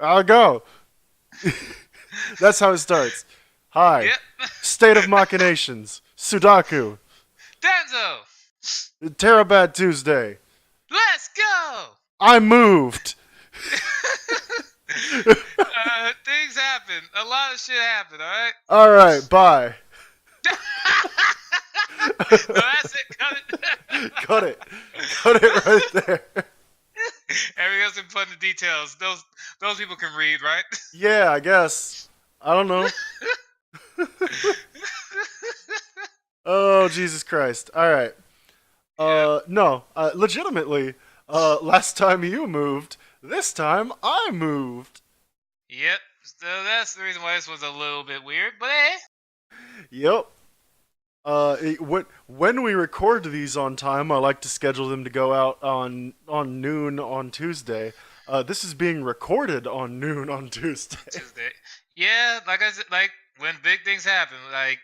I'll go. That's how it starts. Hi. Yep. State of Machinations. Sudaku. Danzo, Terribad Tuesday. let's go. I moved. Things happen. A lot of shit happened. All right. Alright, bye. No, that's it. Cut it. Cut it. Cut it right there. Everything else in put in the details. Those people can read, right? Yeah, I guess. I don't know. Oh, Jesus Christ. Alright. Yep. No. Legitimately, last time you moved, this time I moved. Yep. So that's the reason why this was a little bit weird, but hey. Yep. When we record these on time, I like to schedule them to go out on noon on Tuesday. This is being recorded on noon on Tuesday. Tuesday. Yeah, like I said, like when big things happen, like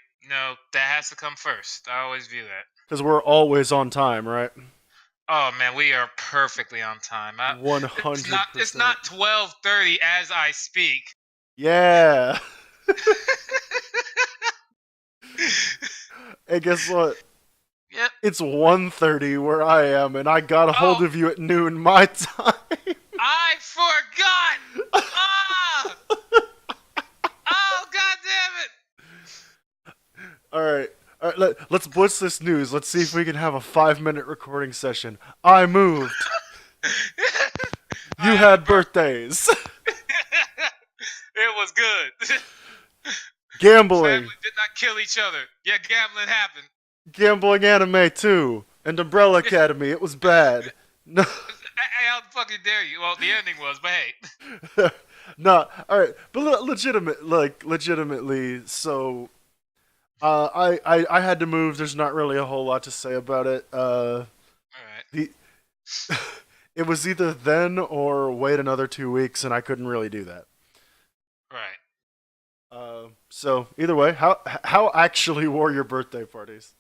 that has to come first. I always view that. Because we're always on time, right? Oh man, we are perfectly on time. One It's hundred not. It's percent. not 12:30 as I speak. Yeah. And guess what? Yep. It's 1:30 where I am, and I got a hold Oh, of you at noon my time. I forgot. Ah. Oh, god All right. All right, let's blitz this news. Let's see if we can have a 5-minute recording session. I moved. damn it. You Happy had birthday. birthdays. It was good. Gambling. Family did not kill each other. Yeah, gambling happened. Gambling anime too. And Umbrella Academy. It was bad. No. How the fucking dare you? Well, the ending was, but hey. No. All right. But legitimately, so I had to move. There's not really a whole lot to say about it. All right. The it was either then or wait another 2 weeks, and I couldn't really do that. Right. So either way, how actually were your birthday parties?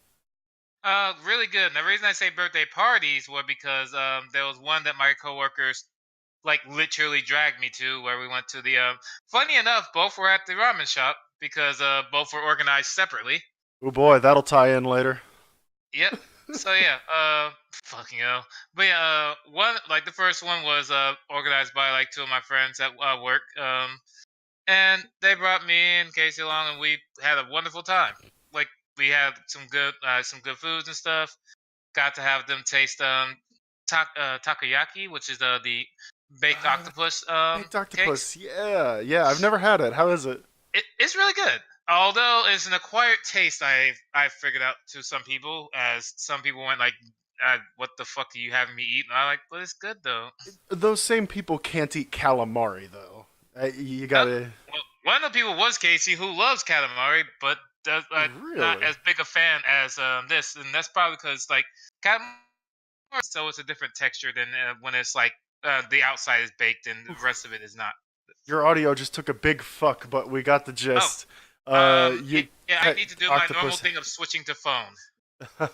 Really good. And the reason I say birthday parties were because there was one that my coworkers like literally dragged me to where we went to the funny enough, both were at the ramen shop because both were organized separately. Oh boy, that'll tie in later. Yep. So yeah, fucking hell. But yeah, one like the first one was organized by like two of my friends at work. And they brought me and Casey along, and we had a wonderful time. Like we had some good foods and stuff. Got to have them taste takoyaki, which is the baked octopus Baked cakes. octopus. Yeah, yeah. I've never had it. How is it? It's really good. Although it's an acquired taste, I figured out to some people, as some people went like, "What the fuck are you having me eat?" And I like, but it's good though. Those same people can't eat calamari though. You Uh, gotta well, one of the people was Casey, who loves calamari, but does not really. as big a fan as this, and that's probably because like calamari, so it's a different texture than when it's like the outside is baked and the rest of it is not. Your audio just took a big fuck, but we got the Oh, gist. yeah, You yeah, I need to do my normal octopus. thing of switching to phone.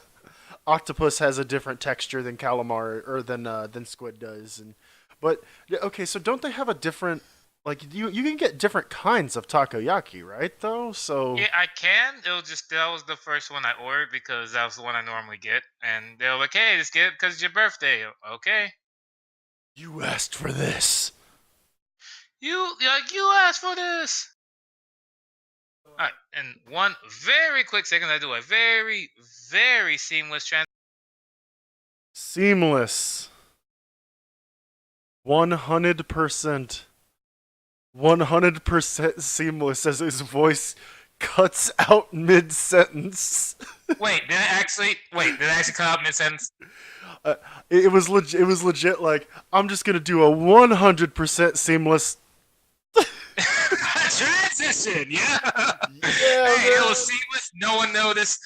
Octopus has a different texture than calamari or than squid does, and but yeah, okay. So don't they have a different like you can get different kinds of takoyaki, right? Though, so Yeah, I can. It'll just that was the first one I ordered because that was the one I normally get, and they were like, "Hey, just get it because it's your birthday." Okay, you asked for this. you asked for this. All right, and one very quick second, I do a very seamless trans. Seamless. 100%. 100% seamless as his voice cuts out mid sentence. Wait, did it actually? Wait, did it actually come out mid sentence? uh, it was legit. It was legit. Like I'm just gonna do a 100% seamless. Transition, yeah. Yeah, Hey, it was man. seamless. No one noticed.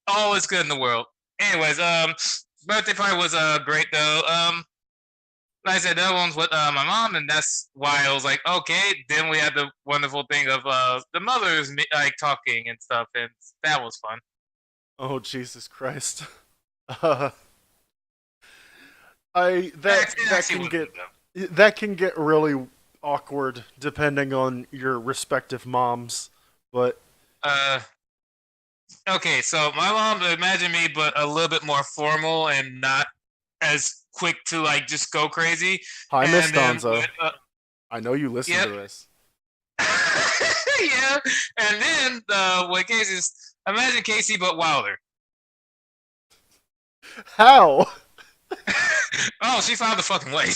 All is good in the world. Anyways, birthday party was great though. Like I said, that one's with my mom, and that's why I was like, okay. Then we had the wonderful thing of the mothers like talking and stuff, and that was fun. Oh Jesus Christ. Uh, I that It that actually can was get good though. that can get really awkward depending on your respective moms. But Uh, okay, so my mom, imagine me, but a little bit more formal and not as quick to like just go crazy. hi, Miss And then Donzo. with I know you listen to yep, this. yeah. And then what Casey's imagine Casey but wilder. How? Oh, she found the fucking way.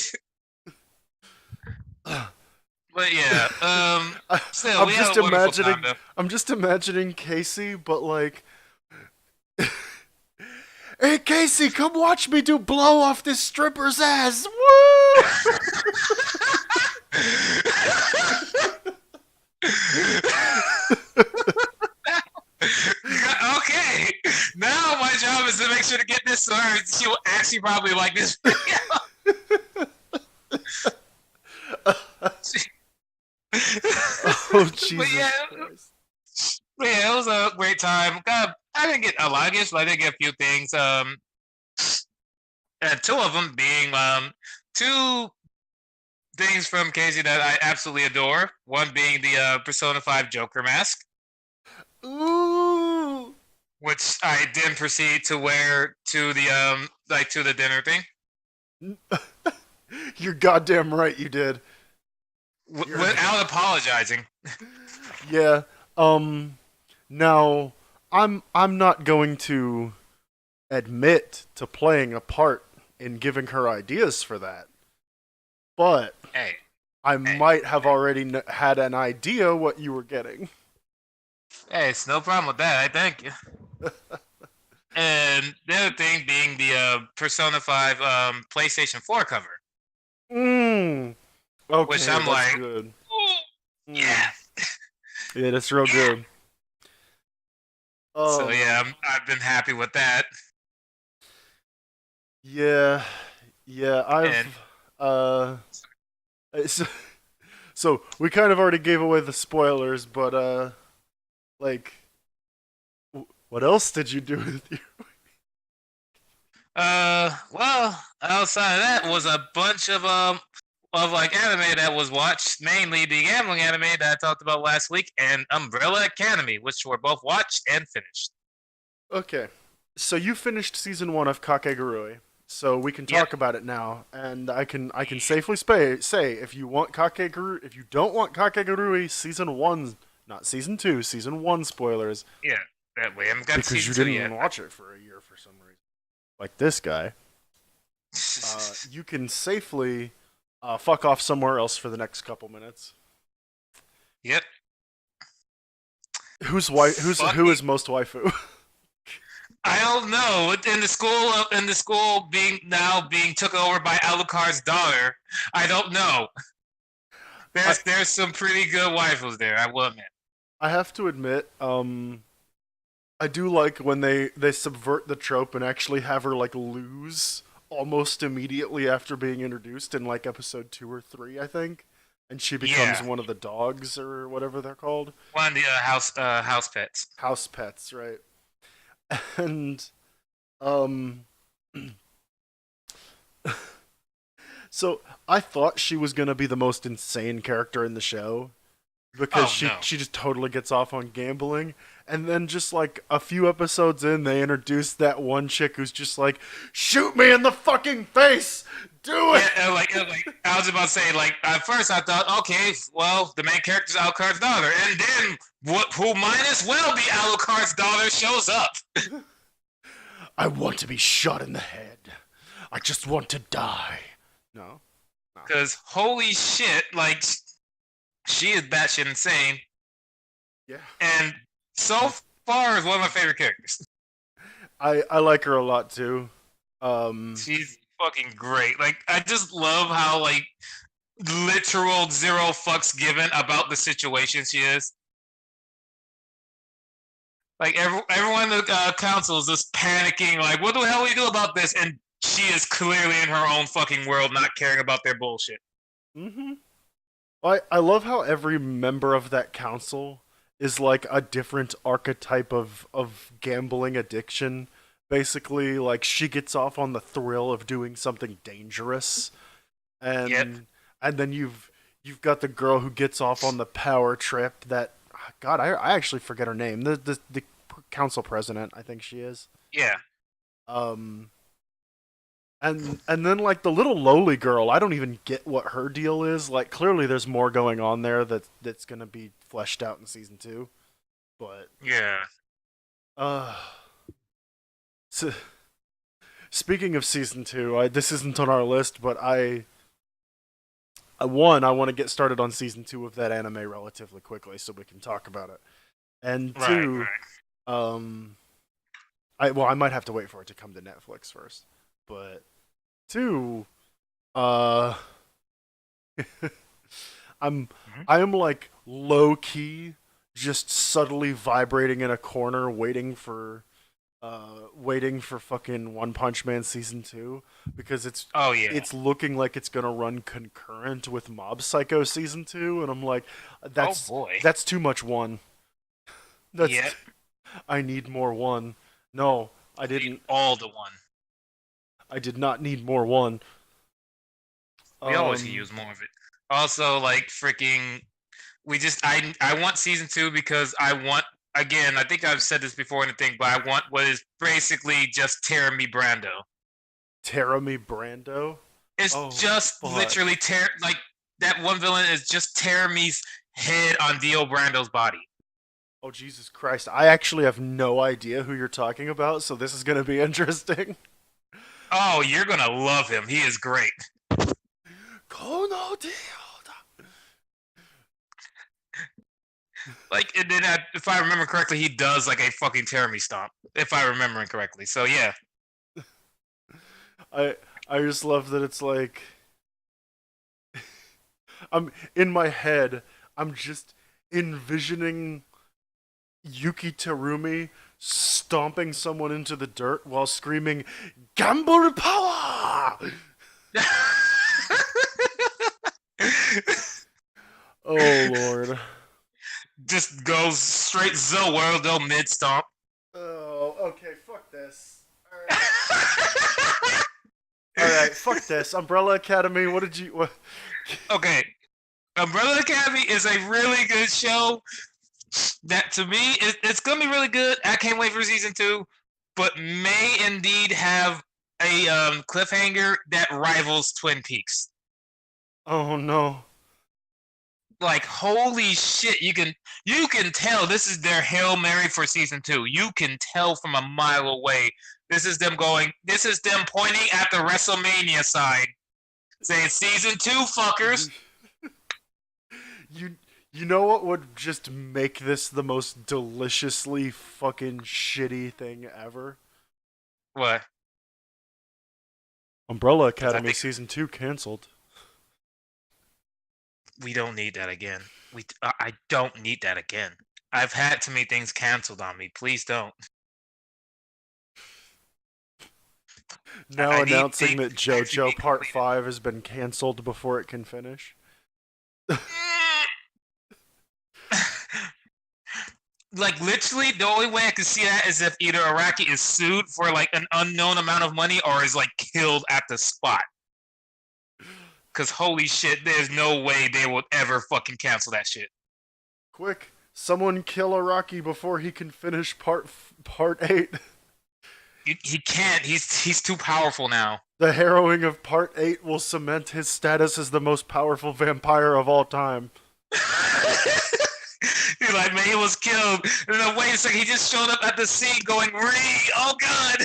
But yeah, I, still I'm we had just a wonderful time imagining. though. I'm just imagining Casey, but like, hey Casey, come watch me do blow off this stripper's ass. Woo! Okay, now my job is to make sure to get this sorted. She will actually probably like this video. Oh But Jesus yeah, Christ! yeah, it was a great time. I didn't get a lot of gifts, but I did get a few things. And two of them being two things from Casey that I absolutely adore. One being the Persona 5 Joker mask, Ooh, which I then proceed to wear to the like to the dinner thing you're goddamn right. You did. You're without apologizing. yeah. Um. Now, I'm not going to admit to playing a part in giving her ideas for that, but Hey, I hey, might have already had an idea what you were getting. hey, it's no problem with that. I thank you. And the other thing being the Persona 5 PlayStation 4 cover, Mmm. which Okay, I'm that's like, good. ooh, Mm. yeah, Yeah, that's real yeah. good. So Um. yeah, I've been happy with that. Yeah. Yeah. And Uh. So, so we kind of already gave away the spoilers, but like, what else did you do with you? well, outside of that was a bunch of like anime that was watched, mainly the gambling anime that I talked about last week, and Umbrella Academy, which were both watched and finished. Okay. So you finished season 1 of Kakegurui. So we can Yep. talk about it now, and I can safely say if you want Kakegurui, if you don't want Kakegurui season 1, not season 2, season 1 spoilers, Yeah. That way, I haven't got to because season you two didn't yet. watch it for a year for some reason, like this guy, you can safely fuck off somewhere else for the next couple minutes. Yep. Who Fucking. is most waifu? I don't know. In the school being took over by Alucard's daughter. I don't know. I There's some pretty good waifus there. I will admit. I have to admit, I do like when they subvert the trope and actually have her like lose almost immediately after being introduced in like episode 2 or 3, I think, and she becomes Yeah. one of the dogs or whatever they're called, One of the house pets. house pets, right? And um, so I thought she was gonna be the most insane character in the show because Oh she no. she just totally gets off on gambling. And then just like a few episodes in, they introduce that one chick who's just like, "Shoot me in the fucking face, do it." Yeah, I was about to say, like at first I thought, okay, well the main character's Alucard's daughter, and then who might as well be Alucard's daughter shows up. I want to be shot in the head. I just want to die. No, no. Because holy shit, like she is batshit insane, Yeah, and so far is one of my favorite characters. I like her a lot too. Um, She's fucking great. Like I just love how like literal zero fucks given about the situation she is. Like everyone in the council is just panicking. Like, what the hell do we do about this? And she is clearly in her own fucking world, not caring about their bullshit. mm-hmm. I love how every member of that council is like a different archetype of gambling addiction. Basically, like she gets off on the thrill of doing something dangerous, Yep. and then you've got the girl who gets off on the power trip. That God, I actually forget her name. The council president, I think she is. Yeah. Um, and then like the little lowly girl, I don't even get what her deal is. Like clearly there's more going on there that's gonna be fleshed out in season two. But Yeah. uh, so, speaking of season two, this isn't on our list, but I want to get started on season two of that anime relatively quickly so we can talk about it. And Right. two, Right. um, I might have to wait for it to come to Netflix first, but two, uh, I'm Mhm. I am like low key, just subtly vibrating in a corner, waiting for fucking One Punch Man season two because Oh yeah. it's looking like it's gonna run concurrent with Mob Psycho season two, and I'm like, Oh that's boy. that's too much one. That's Yep. I need more one. No, I You need didn't. all the one. I did not need more one. We always could Um, use more of it. Also, like freaking, I want season two because I want again. I think I've said this before in the thing, but I want what is basically just Tear Me Brando. Terami Brando. It's Oh just fuck. literally tear like that one villain is just tear me's head on Dio Brando's body. Oh Jesus Christ. I actually have no idea who you're talking about, so this is gonna be interesting. Oh, you're gonna love him. He is great. Kono Dio. Like, and then if I remember correctly, he does like a fucking tear me stomp. If I remember correctly. So yeah. I I just love that it's like I'm in my head. I'm just envisioning Yuki Terumi stomping someone into the dirt while screaming "Gamble Power!" Oh lord. Just goes straight Zilworldo mid stomp. Oh, okay. Fuck this. All right. All right. Fuck this. Umbrella Academy. What did you? What? Okay. Umbrella Academy is a really good show that to me it's gonna be really good. I can't wait for season two, but may indeed have a cliffhanger that rivals Twin Peaks. Oh no. Like holy shit, you can tell this is their Hail Mary for season two. You can tell from a mile away. This is them pointing at the WrestleMania sign, saying season two, fuckers. You you know what would just make this the most deliciously fucking shitty thing ever? What? Umbrella Because I Academy think season 2 canceled. we don't need that again. I don't need that again. I've had too many things canceled on me. Please don't. Now I need announcing things that to actually JoJo be Part completed. 5 has been canceled before it can finish. Like literally, the only way I can see that is if either Araki is sued for like an unknown amount of money or is like killed at the spot. Because holy shit, there's no way they would ever fucking cancel that shit. Quick, someone kill Araki before he can finish part 8. He can't. He's too powerful now. The harrowing of part 8 will cement his status as the most powerful vampire of all time. He's like, man, he was killed. And then wait a second, he just showed up at the scene going, Ree, oh god.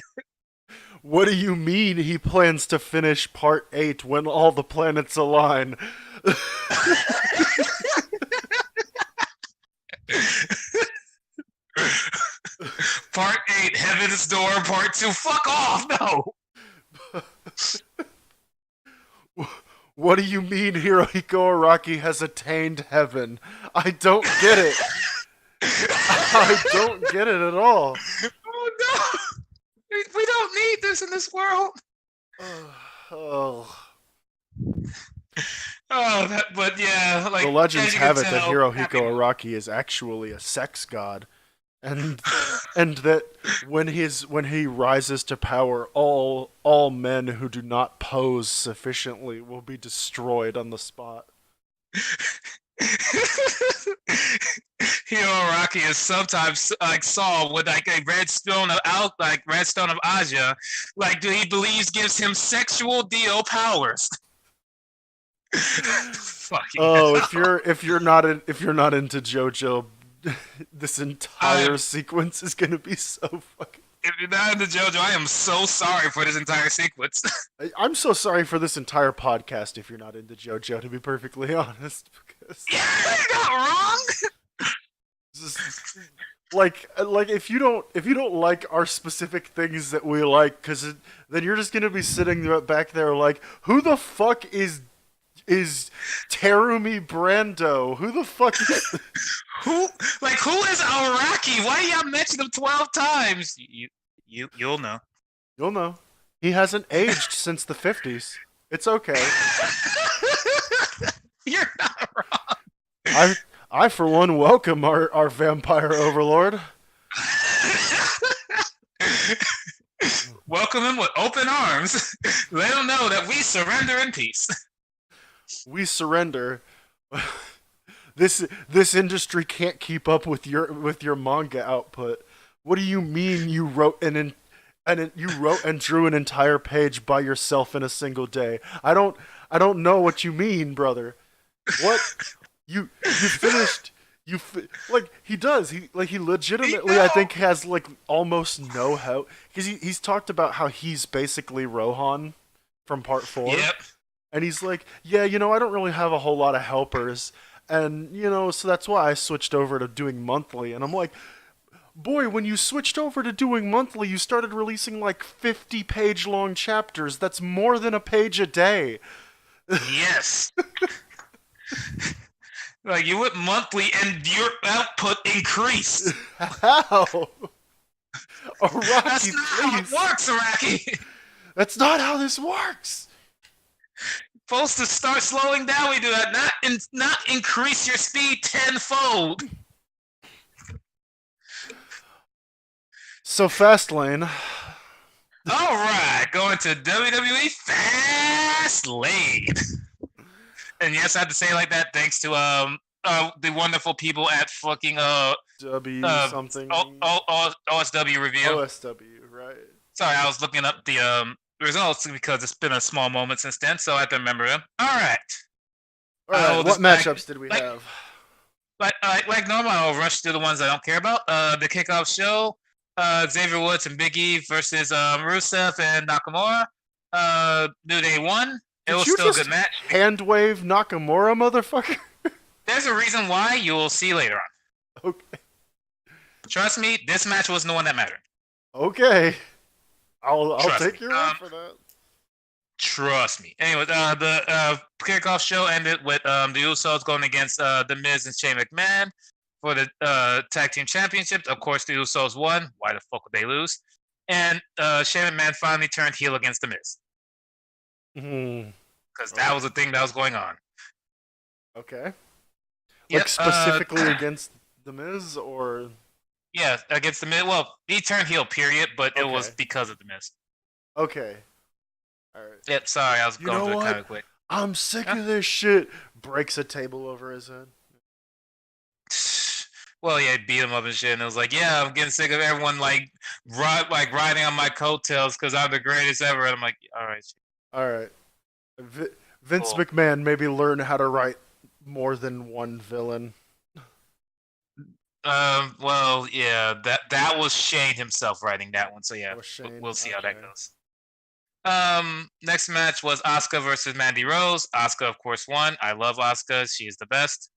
What do you mean he plans to finish part 8 when all the planets align? Part 8, Heaven's Door. Part 2, fuck off, no. What do you mean Hirohiko Araki has attained heaven? I don't get it. I don't get it at all. Oh no. We don't need this in this world. Oh. Oh, but yeah, The like legends as you can have it that tell, Hirohiko happy movie. Araki is actually a sex god, and that when he rises to power, all men who do not pose sufficiently will be destroyed on the spot. Hiro Araki is sometimes like Saul with like a red stone of red stone of Aja, like do he believes gives him sexual Dio powers. Fucking Oh, hell. if you're not into JoJo, this entire I'm sequence is gonna be so fucking. If you're not into JoJo, I am so sorry for this entire sequence. I'm so sorry for this entire podcast if you're not into JoJo, to be perfectly honest, because You're not wrong. just, like if you don't like our specific things that we like, because then you're just gonna be sitting back there like, who the fuck is Terumi Brando? Who the fuck is Who who is Araki? Why y'all mention him 12 times? You'll know. You'll know. He hasn't aged since the 50s. It's okay. You're not wrong. I for one welcome our vampire overlord. Welcome him with open arms. Let him know that we surrender in peace. We surrender. This industry can't keep up with your manga output. What do you mean you wrote you wrote and drew an entire page by yourself in a single day? I don't know what you mean, brother. What you finished like he does. He legitimately I think has like almost no help because he's talked about how he's basically Rohan from part 4. Yep. And he's like, yeah, I don't really have a whole lot of helpers. And, so that's why I switched over to doing monthly. And I'm like, boy, when you switched over to doing monthly, you started releasing like 50-page long chapters. That's more than a page a day. Yes. Like you went monthly and your output increased. How? Araki, That's not how it please. works, Araki. That's not how this works. Supposed to start slowing down. We do that, not increase your speed tenfold. So Fastlane. All right, going to WWE Fastlane. And yes, I have to say it like that thanks to the wonderful people at fucking W something. OSW review. OSW, right. Sorry, I was looking up the results because it's been a small moment since then, so I have to remember them. All right. What matchups did we have? Like normal, I'll rush through the ones I don't care about. The kickoff show, Xavier Woods and Big E versus Rusev and Nakamura. New Day won. It was still a good match. Hand wave Nakamura, motherfucker. There's a reason why. You'll see later on. Okay. Trust me, this match wasn't the one that mattered. Okay. I'll take your word for that. Trust me. Anyway, the kickoff show ended with the Usos going against The Miz and Shane McMahon for the tag team championships. Of course, the Usos won. Why the fuck would they lose? And Shane McMahon finally turned heel against The Miz. Because that was the thing that was going on. Okay. Yep, like specifically against The Miz, or? Yeah, against The Miz. Well, he turned heel, period, but it was because of The Miz. Okay. All right. Yep, sorry, I was going through it kind of quick. I'm sick of this shit. Breaks a table over his head. Well, yeah, beat him up and shit, and it was like, yeah, I'm getting sick of everyone riding on my coattails because I'm the greatest ever. And I'm like, all right. All right. Vince McMahon maybe learn how to write more than one villain. Well, yeah, that was Shane himself writing that one, so yeah, we'll see how that goes. Next match was Asuka versus Mandy Rose. Asuka, of course, won. I love Asuka; she is the best.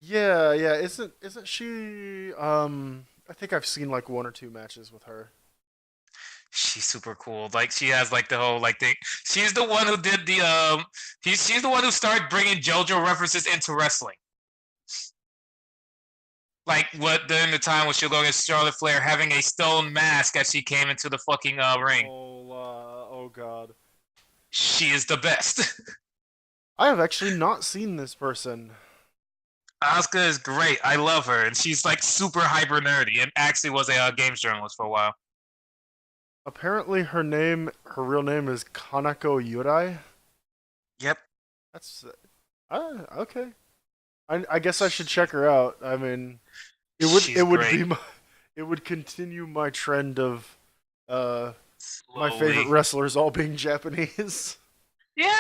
Yeah. Isn't she? I think I've seen like 1 or 2 matches with her. She's super cool. Like she has like the whole like thing. She's the one who did the She's the one who started bringing JoJo references into wrestling. Like what during the time when she'll go against Charlotte Flair having a stone mask as she came into the fucking ring. Oh god. She is the best. I have actually not seen this person. Asuka is great. I love her, and she's like super hyper nerdy, and actually was a games journalist for a while. Apparently, her real name is Kanako Yurai. Yep. Okay. I guess I should check her out. I mean, it She's would great. be my it would continue my trend of uh my favorite Slowly. wrestlers all being Japanese. Yeah,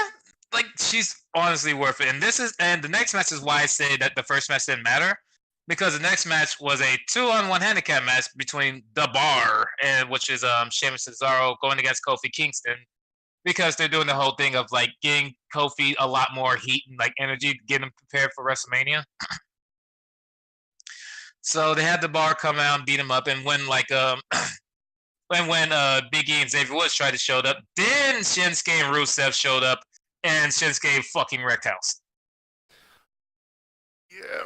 like she's honestly worth it. And the next match is why I say that the first match didn't matter. Because the next match was a 2-on-1 handicap match between The Bar and which is Sheamus Cesaro going against Kofi Kingston because they're doing the whole thing of like getting Kofi a lot more heat and like energy, getting him prepared for WrestleMania. So they had The Bar come out and beat him up, and when Big E and Xavier Woods tried to show up, then Shinsuke and Rusev showed up, and Shinsuke fucking wrecked house. Yeah.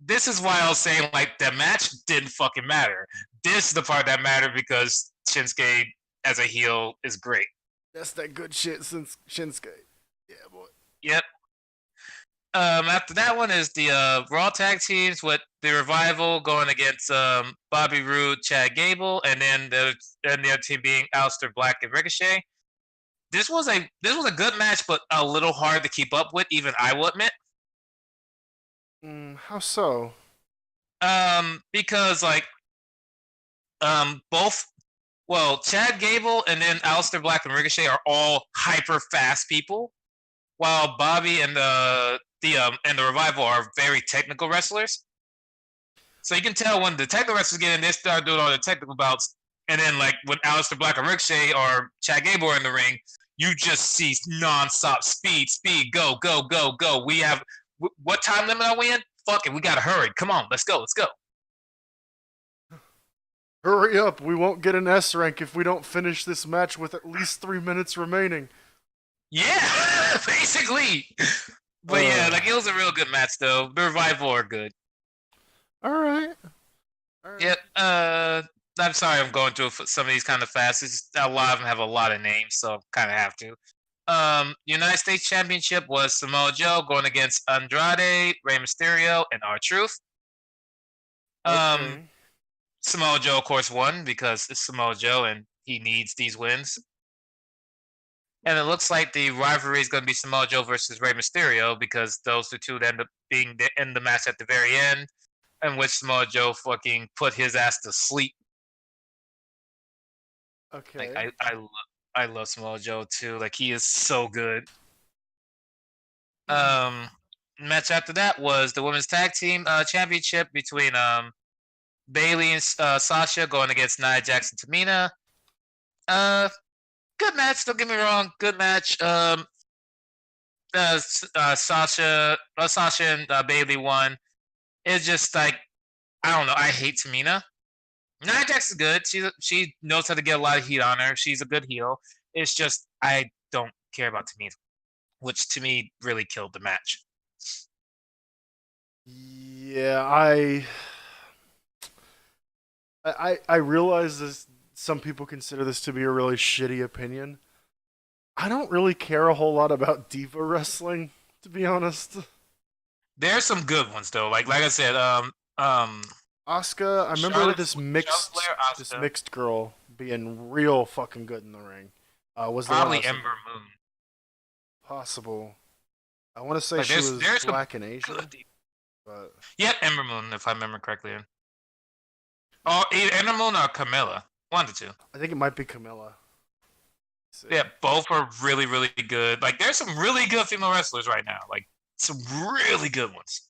This is why I was saying like the match didn't fucking matter. This is the part that mattered because Shinsuke as a heel is great. That's that good shit since Shinsuke. Yeah, boy. Yep. After that one is the Raw tag teams with the Revival going against Bobby Roode, Chad Gable, and then the other team being Aleister Black and Ricochet. This was a good match, but a little hard to keep up with. Even I will admit. How so? Because like both Chad Gable and then Aleister Black and Ricochet are all hyper fast people, while Bobby and the Revival are very technical wrestlers. So you can tell when the technical wrestlers get in, they start doing all the technical bouts, and then like when Aleister Black and Ricochet or Chad Gable are in the ring, you just see nonstop speed, go, go, go, go. We have what time limit are we in? Fuck it, we gotta hurry. Come on, let's go, let's go. Hurry up! We won't get an S rank if we don't finish this match with at least 3 minutes remaining. Yeah, basically. But yeah, like it was a real good match though. The Revival are good. All right. All right. Yep. I'm sorry I'm going through some of these kind of fast. It's just, a lot of them have a lot of names, so kind of have to. United States Championship was Samoa Joe going against Andrade, Rey Mysterio, and R-Truth. Um, Okay. Samoa Joe, of course, won because it's Samoa Joe and he needs these wins. And it looks like the rivalry is going to be Samoa Joe versus Rey Mysterio because those two end up being in the match at the very end, in which Samoa Joe fucking put his ass to sleep. Like Okay. I love Samoa Joe too. Like he is so good. Hmm. Um, Match after that was the women's tag team championship between Bailey and Sasha going against Nia Jax and Tamina. Uh, Good match. Don't get me wrong. Good match. Sasha and Bailey won. It's just like I don't know. I hate Tamina. Nia Jax is good. She knows how to get a lot of heat on her. She's a good heel. It's just I don't care about Tamina, which to me really killed the match. Yeah, I realize this. Some people consider this to be a really shitty opinion. I don't really care a whole lot about diva wrestling, to be honest. There's some good ones though. Like I said, Asuka, I remember Charlotte, this Charlotte Flair, this Asuka, mixed girl being real fucking good in the ring. Was the one I probably was thinking Ember of. Moon. Possible. I want to say Like she was there's some black and Asian, good. but Yep, Ember Moon, if I remember correctly. Oh, either Ember Moon or Camilla. One of the two. I think it might be Camilla. Let's see. Yeah, both are really, really good. Like, there's some really good female wrestlers right now. Like, some really good ones.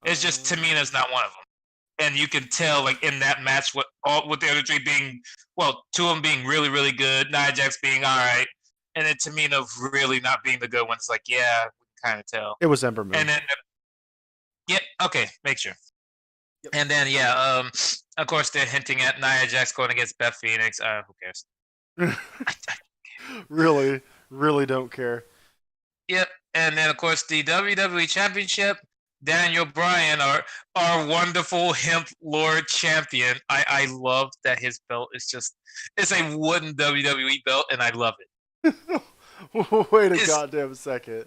It's just Tamina's not one of them. And you can tell, like, in that match, with the other three being, two of them being really, really good, Nia Jax being all right, and then Tamina really not being the good one. It's like, yeah, we can kind of tell. It was Ember Moon. And then, yep, okay, make sure. Yep. And then, yeah, of course, they're hinting at Nia Jax going against Beth Phoenix. Who cares? Really, really don't care. Yep. And then, of course, the WWE Championship, Daniel Bryan, our wonderful Hemp Lord champion. I love that his belt is it's a wooden WWE belt, and I love it. Wait a goddamn second.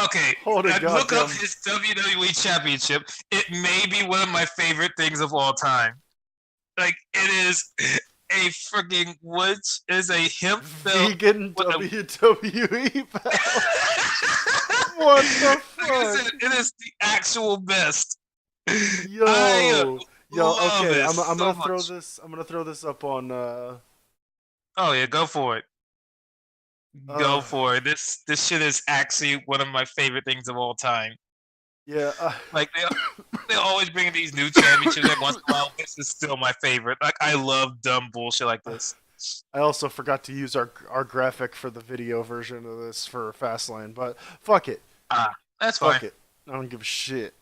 Okay, Hold a look up goddamn. his WWE Championship. It may be one of my favorite things of all time. Like, it is a freaking woods is a hemp belt Vegan with WWE belt. What the Like I fuck? said, it is the actual best. I Yo. love Okay, this I'm so gonna throw much. this. I'm gonna throw this up on. Oh yeah, go for it. Go Uh, for it. This shit is actually one of my favorite things of all time. yeah. Like they always bring these new championships every once in a while. This is still my favorite. Like I love dumb bullshit like this. I also forgot to use our graphic for the video version of this for Fastlane, but fuck it. That's fine. Fuck it. I don't give a shit.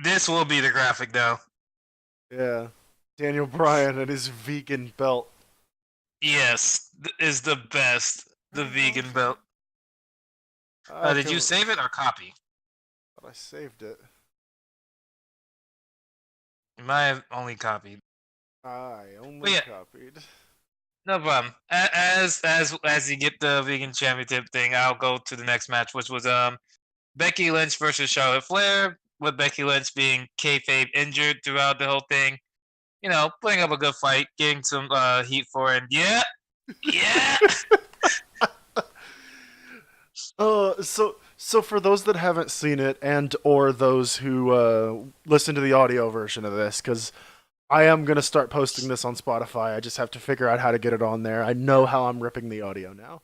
This will be the graphic though. Yeah. Daniel Bryan and his vegan belt. Yes, is the best. Where The the hell vegan is it? belt. I Did you can. save it or copy? But I saved it. You might have only copied. I But only yeah, copied. no problem. As you get the vegan championship thing, I'll go to the next match, which was Becky Lynch versus Charlotte Flair, with Becky Lynch being kayfabe injured throughout the whole thing. You know, putting up a good fight, getting some heat for it. And yeah, yeah. So for those that haven't seen it and or those who listen to the audio version of this, because I am gonna start posting this on Spotify. I just have to figure out how to get it on there. I know how I'm ripping the audio now.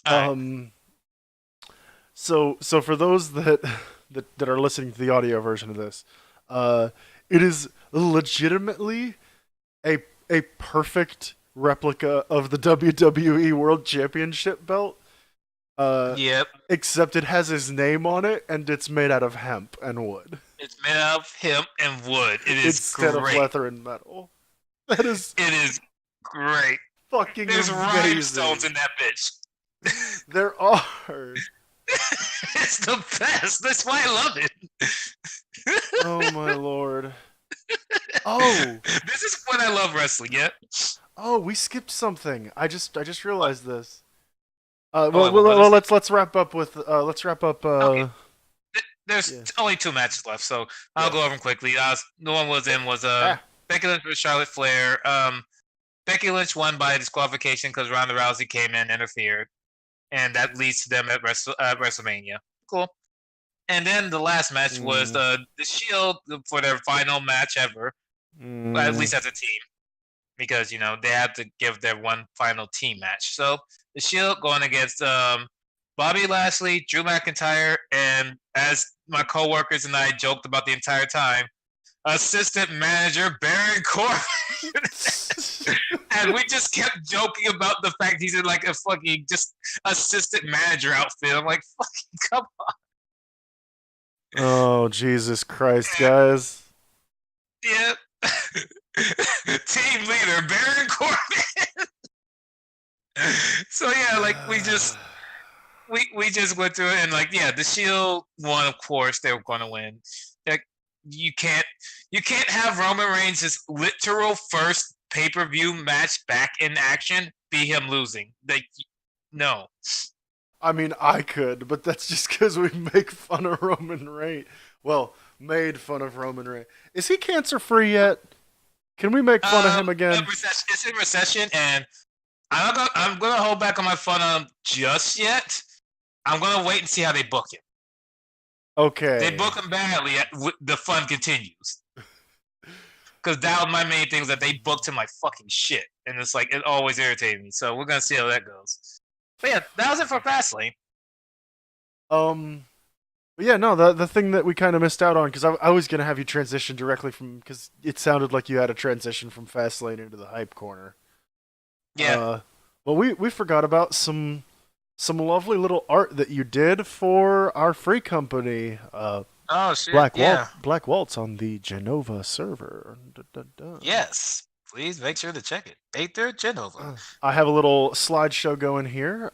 All right. Um, so for those that are listening to the audio version of this, uh, it is legitimately a a perfect replica of the WWE World Championship belt. Uh, Yep. except it has his name on it and it's made out of hemp and wood It's made out of hemp and wood. It is instead of great. leather and metal. That is It is great. fucking There's rhinestones amazing. in that bitch. There are. It's the best. That's why I love it. Oh my lord. Oh, This is when I love wrestling. Yeah. we skipped something. I just What? realized this. Oh, what is it? Let's wrap up with let's wrap up Okay. There's yeah. only two matches left, so I'll go Yes. over them quickly. The one was in was Ah. Becky Lynch versus Charlotte Flair. Becky Lynch won by disqualification because Ronda Rousey came in and interfered, and that leads to them at WrestleMania. Cool. And then the last match was Mm, the Shield for their final match ever, well, at mm, least as a team, because you know they had to give their one final team match. So the Shield going against Bobby Lashley, Drew McIntyre, and as my coworkers and I joked about the entire time, assistant manager Baron Corbin. And we just kept joking about the fact he's in like a fucking just assistant manager outfit. I'm like, fucking come oh Jesus Christ, on. guys. Yeah. Team leader Baron Corbin. So yeah, like we just went through it and like yeah, the Shield won. Of course, they were going to win. Like you can't have Roman Reigns' literal first pay per view match back in action be him losing. Like no. I mean, I could, but that's just because we make fun of Roman Reigns. Well, made fun of Roman Reigns. Is he cancer free yet? Can we make fun of him again? It's in recession, and I'm gonna hold back on my fun on him just yet. I'm gonna wait and see how they book him. They Okay. book him badly, the fun continues. Because that was my main thing was that they booked him like fucking shit, and it's like it always irritated me. So we're gonna see how that goes. But yeah, that was it for Fastlane. Um. But yeah, no, the thing that we kind of missed out on because I was gonna have you transition directly from because it sounded like you had a transition from Fastlane into the hype corner. Yeah. Well, we forgot about some lovely little art that you did for our free company. Oh shit. Yeah. Black Waltz on the Genova server. Dun, dun, dun. Yes. Please make sure to check it. 8th Genova. I have a little slideshow going here.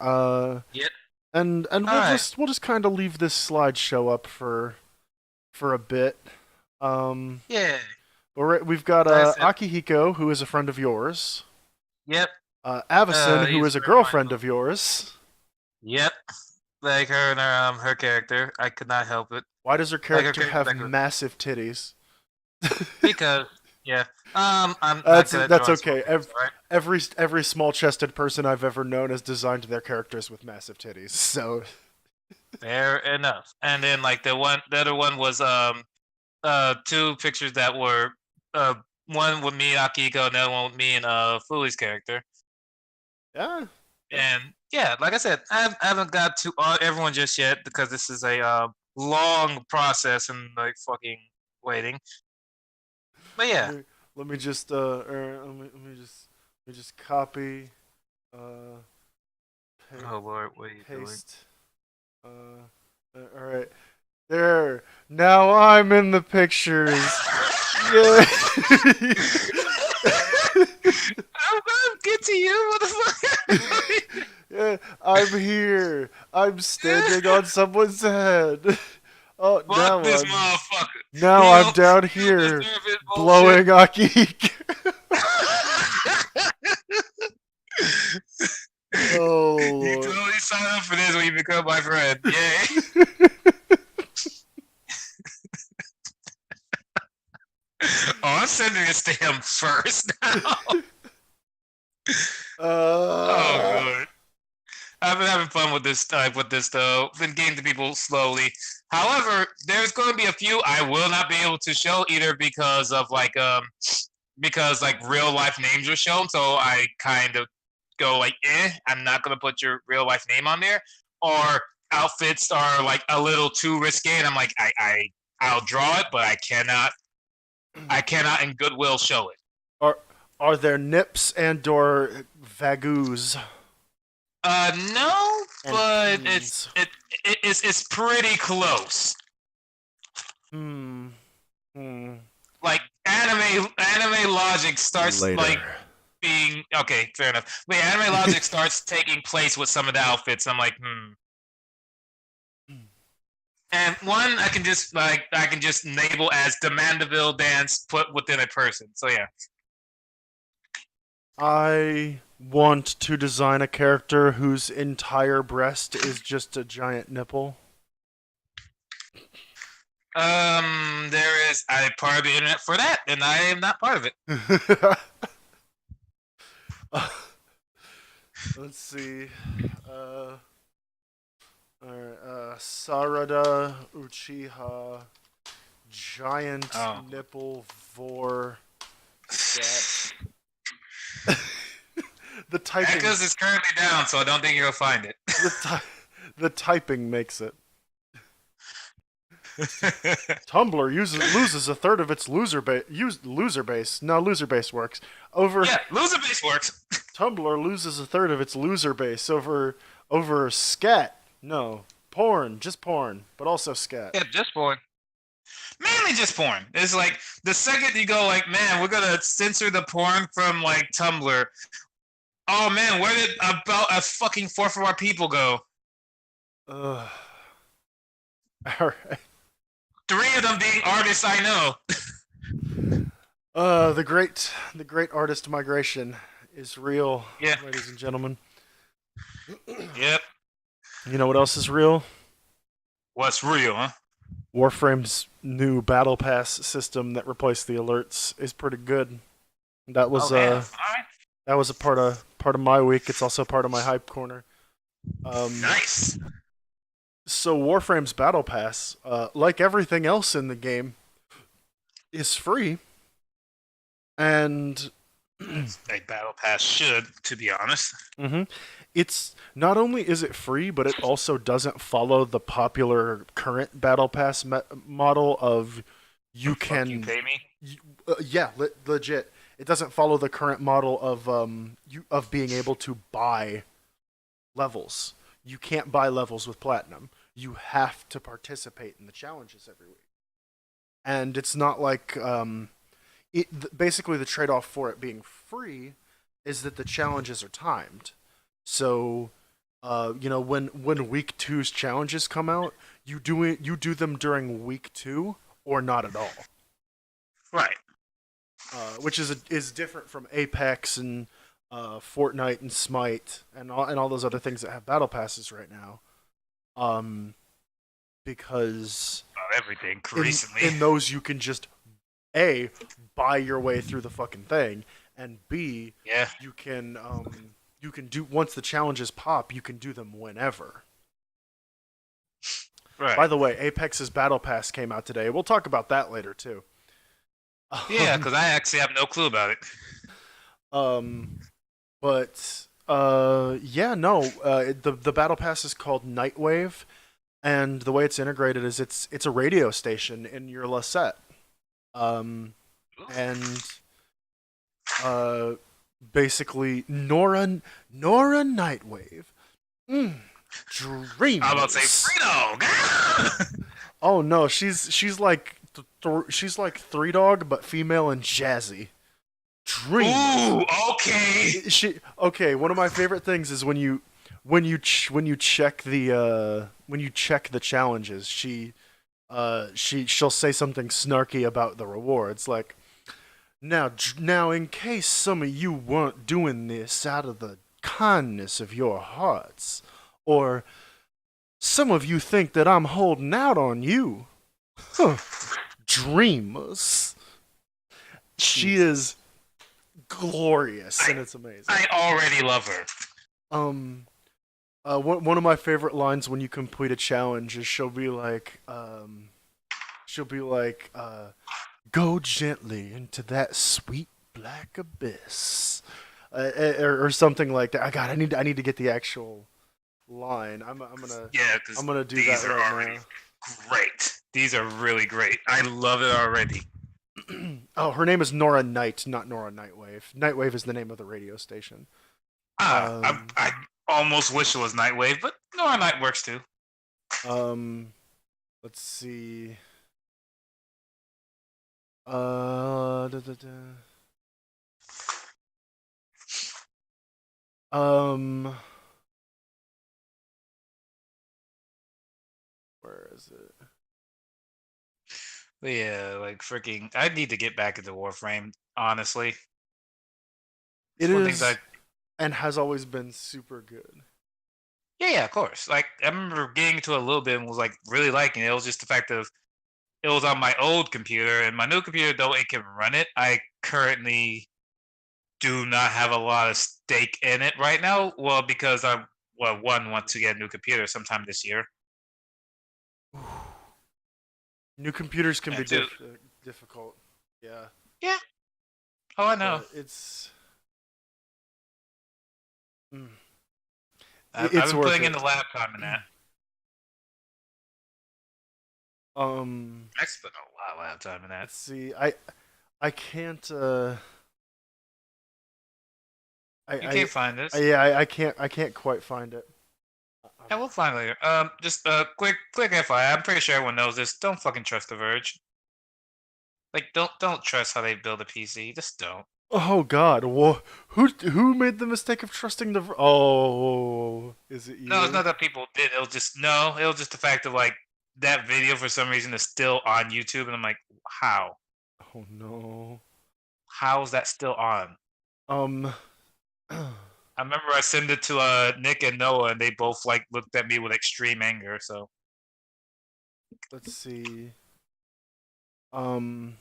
Yep. And All right. we'll just kind of leave this slideshow up for a bit. Yeah. We've got Nice. Akihiko, who is a friend of yours. Yep. Avison, who He's is a very girlfriend mindful. of yours. Yep. Like her and her character. I could not help it. Why does her Like her character character have back massive titties? because yeah. I'm not good at That's drawing small okay. characters, right? Every small chested person I've ever known has designed their characters with massive titties. So Fair enough. And then like the other one was two pictures that were uh one with me and Akiko and the other one with me and Fuli's character. Yeah. Yeah. And yeah, like I said, I haven't got to everyone just yet because this is a long process and like fucking waiting. But Let yeah. me let me just let me just copy uh pa- Oh Lord, what are you doing? paste all right. There. Now I'm in the pictures. Yeah. I'm gonna get to you, motherfucker. Yeah, I'm here. I'm standing on someone's head. Oh, Fuck this motherfucker. now I'm down He don't here deserve his bullshit. blowing Akik. You Oh totally sign up for this when you become my friend. Yay. Oh, I'm sending this to him first now. Lord. Oh god. I've been having fun with this type with this though. Been getting to people slowly. However, there's going to be a few I will not be able to show either because like real life names are shown, so I kind of go like, I'm not gonna put your real life name on there, or outfits are like a little too risque, and I'm like, I'll draw it, but I cannot in goodwill show it. are are there nips and or vagoos No, and but peens? it's pretty close. Hmm. Hmm. Like anime logic starts like Later. being okay, fair enough. But yeah, anime logic starts taking place with some of the outfits. I'm like, hmm. And one I can just label as the Mandeville dance put within a person. So yeah. I want to design a character whose entire breast is just a giant nipple. There is a part of the internet for that, and I am not part of it. Let's see. Uh, alright, Sarada Uchiha giant Oh. nipple vor scat. The typing Echoes is currently down, so I don't think you'll find it. the typing makes it. Tumblr loses a third of its loser base. No, loser base works. Over Yeah, loser base works. Tumblr loses a third of its loser base over scat. No, porn, just porn, but also scat. Yeah, just porn. Mainly just porn. It's like the second you go like, man, we're gonna censor the porn from like Tumblr. Oh man, where did about a fucking fourth of our people go? Ugh. All right. Three of them being artists I know. The great artist migration is real, Yeah. ladies and gentlemen. Yep. You know what else is real? What's real, huh? Warframe's new battle pass system that replaced the alerts is pretty good. That Oh was damn. uh All right. that was a part of my week. It's also part of my hype corner. Nice. So Warframe's battle pass, like everything else in the game, is free, and A battle pass should, to be honest. mhm, it's not only is it free, but it also doesn't follow the popular current battle pass model of you Fuck you, can pay me. yeah, legit. It doesn't follow the current model of of being able to buy levels. You can't buy levels with platinum. You have to participate in the challenges every week. And it's not like basically the trade-off for it being free is that the challenges are timed. So when week two's challenges come out, you do them during week two or not at all. Right. Which is different from Apex and Fortnite and Smite and all those other things that have battle passes right now. Um, because Everything in recently. in those you can just a buy your way through the fucking thing, and b Yeah. you can do once the challenges pop, you can do them whenever. By Right. the way, Apex's Battle Pass came out today. We'll talk about that later too. Yeah, Um, because I actually have no clue about it. um, but yeah, no. The Battle Pass is called Nightwave, and the way it's integrated is it's a radio station in your Lasette. Um, and uh, basically Nora Nightwave, mm, I'm about to say dreamers. Frito. Oh no, she's like she's like Three Dog but female and jazzy. Dreamers. Ooh, okay. She okay. One of my favorite things is when you check the when you check the challenges. She'll say something snarky about the rewards, like now in case some of you weren't doing this out of the kindness of your hearts, or some of you think that I'm holding out on you, huh, dreamers. She Jesus. is glorious I and it's amazing. I already love her. Um, one of my favorite lines when you complete a challenge is she'll be like, go gently into that sweet black abyss, or something like that. I need to get the actual line. Yeah, I'm because gonna do these that are right already great. These are really great. I love it already. now. Oh, her name is Nora Knight, not Nora Nightwave. Nightwave is the name of the radio station. I almost wish it was Nightwave, but no, our Night works too. Um, let's see. Da, da, da. Um, where is it? But yeah, like freaking, I need to get back into Warframe. Honestly, It it's one of the things I. is and has always been super good. Yeah, yeah, of course. Like I remember getting into it a little bit and was like really liking it. It was just the fact of it was on my old computer, and my new computer, though it can run it, I currently do not have a lot of stake in it right now. Well, because I well one want to get a new computer sometime this year, New computers can be and two, difficult. Yeah, yeah. Oh, I know. but it's mm, I've it's been worth putting in it. the lab time in that. Um, I spent a lot of lab time in that. let's see. I can't. You can't find this. Yeah, I can't quite find it. Yeah, we'll find later. Just quick FYI. I'm pretty sure everyone knows this. Don't fucking trust the Verge. Like, don't trust how they build a PC. Just don't. Oh God! Who made the mistake of trusting the? Oh, is it No, it's you? not that people did. It was just no. It was just the fact of like that video for some reason is still on YouTube, and I'm like, how? Oh no. How is that still on? Um, I remember I sent it to Nick and Noah, and they both like looked at me with extreme anger. So let's see. Um,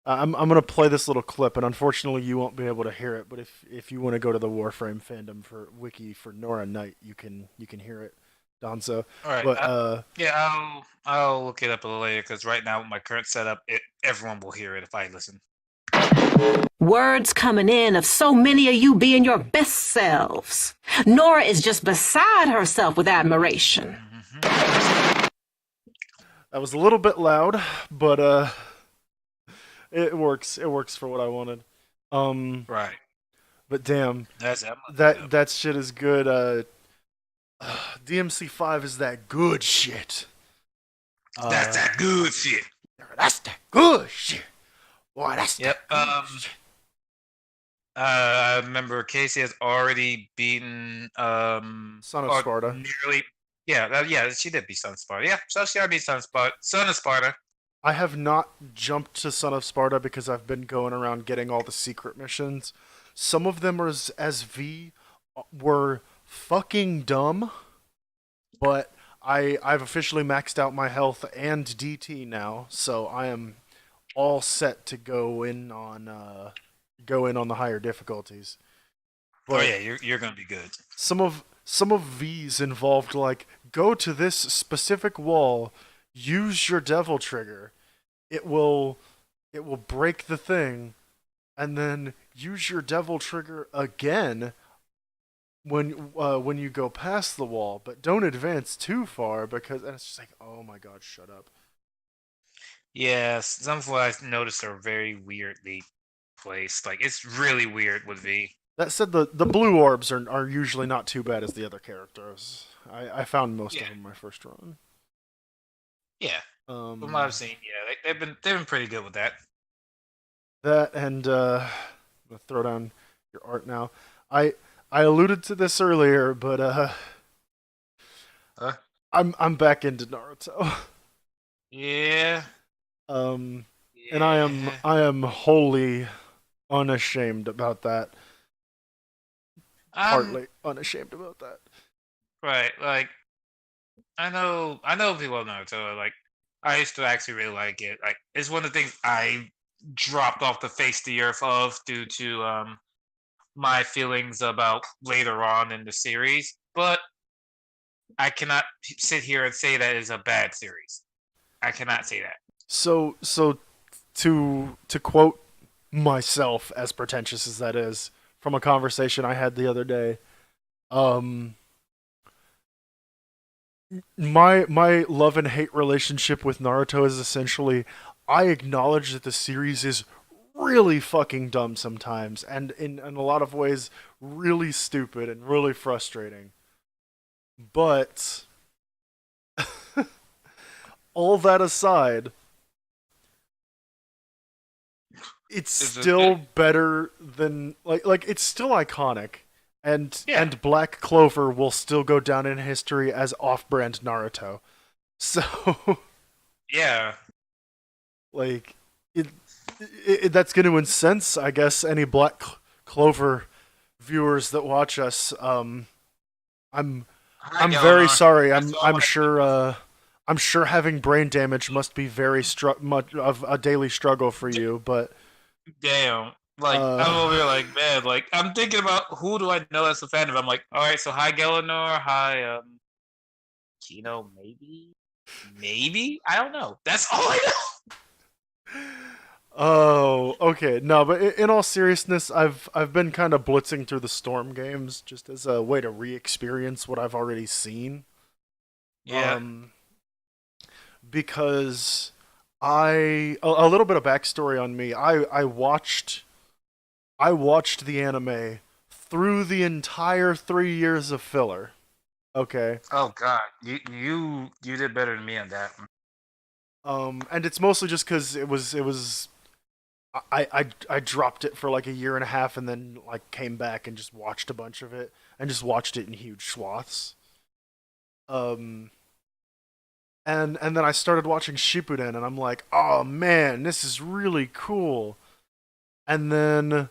I'm gonna play this little clip, and unfortunately, you won't be able to hear it. But if you want to go to the Warframe fandom for wiki for Nora Knight, you can hear it, Donzo. all right, But yeah, I'll look it up a little later because right now with my current setup, everyone will hear it if I listen. Words coming in of so many of you being your best selves. Nora is just beside herself with admiration. that was a little bit loud, but it works. It works for what I wanted. Right. But damn, That's it. that shit is good. DMC5 is that good shit. That's that good shit. That's that good shit. Boy, that's Yep. that good shit. I remember Casey has already beaten Son of or Sparta. nearly. Yeah, yeah, she did beat Son of Sparta. Yeah, so she already beat Son of Sparta. Son of Sparta. I have not jumped to Son of Sparta because I've been going around getting all the secret missions. Some of them are as V were fucking dumb, but I've officially maxed out my health and DT now, so I am all set to go in on the higher difficulties. Oh yeah, you're gonna be good. some of V's involved like go to this specific wall, use your devil trigger. It will break the thing, and then use your devil trigger again when you go past the wall, but don't advance too far because and it's just like, oh my god, shut up. Yeah, some flies noticed are very weirdly placed. Like it's really weird with V. That said, the blue orbs are usually not too bad as the other characters. I found most Yeah. of them in my first run. Yeah, Um, from what I've seen, yeah, they've been pretty good with that. that and I'm gonna throw down your art now. I alluded to this earlier, but Huh? I'm back into Naruto. Yeah. And Yeah. I am wholly unashamed about that. I'm Partly unashamed about that. right. Like I know people love Naruto. Like I used to actually really like it. Like it's one of the things I dropped off the face of the earth of due to my feelings about later on in the series. But I cannot sit here and say that is a bad series. I cannot say that. So to quote myself, as pretentious as that is, from a conversation I had the other day, um, my love and hate relationship with Naruto is essentially I acknowledge that the series is really fucking dumb sometimes, and in a lot of ways really stupid and really frustrating. But all that aside, it's Is it still good? better than like it's still iconic, Yeah. and Black Clover will still go down in history as off-brand Naruto. So Yeah. like that's going to incense, I guess, any Black Clover viewers that watch us. I'm Hi, I'm very Galanar. sorry. That's all I I'm sure having brain damage must be very much of a daily struggle for you, but damn. Like I'm uh over here, like man, like I'm thinking about who do I know that's a fan of. I'm like, all right, so hi Galanor, hi Kino, maybe I don't know. That's all I know. oh, okay. No, but in all seriousness, I've been kind of blitzing through the Storm games just as a way to re-experience what I've already seen. Yeah. Um because a little bit of backstory on me. I watched the anime through the entire 3 years of filler. Okay. Oh God, you did better than me on that one. And it's mostly just because it was I dropped it for like a year and a half and then like came back and just watched a bunch of it and just watched it in huge swaths. Um, and then I started watching Shippuden and I'm like, oh man, this is really cool. And then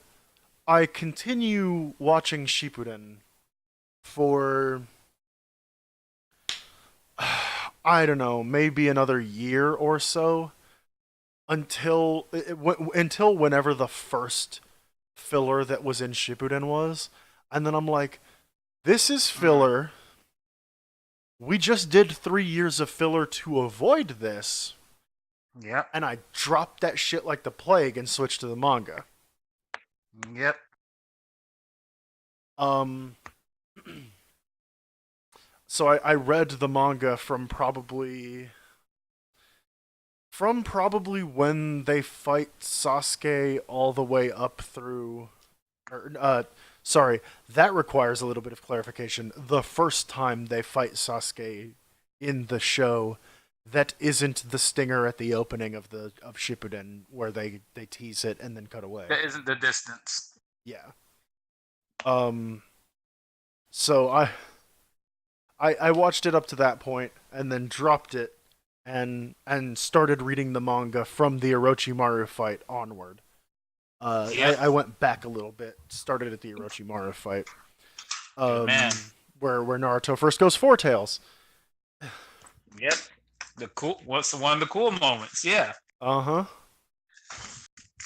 I continue watching Shippuden for I don't know, maybe another year or so until whenever the first filler that was in Shippuden was, and then I'm like, this is filler. We just did 3 years of filler to avoid this, Yep. and I dropped that shit like the plague and switched to the manga. Yep. Um, so I read the manga from probably when they fight Sasuke all the way up through or, sorry, that requires a little bit of clarification. The first time they fight Sasuke in the show, that isn't the stinger at the opening of Shippuden where they tease it and then cut away. That isn't the distance. Yeah. Um. So I watched it up to that point and then dropped it and started reading the manga from the Orochimaru fight onward. Yep. I went back a little bit, started at the Orochimaru fight, Man. where Naruto first goes four tails. Yep. What's one of the cool moments? Yeah. Uh huh.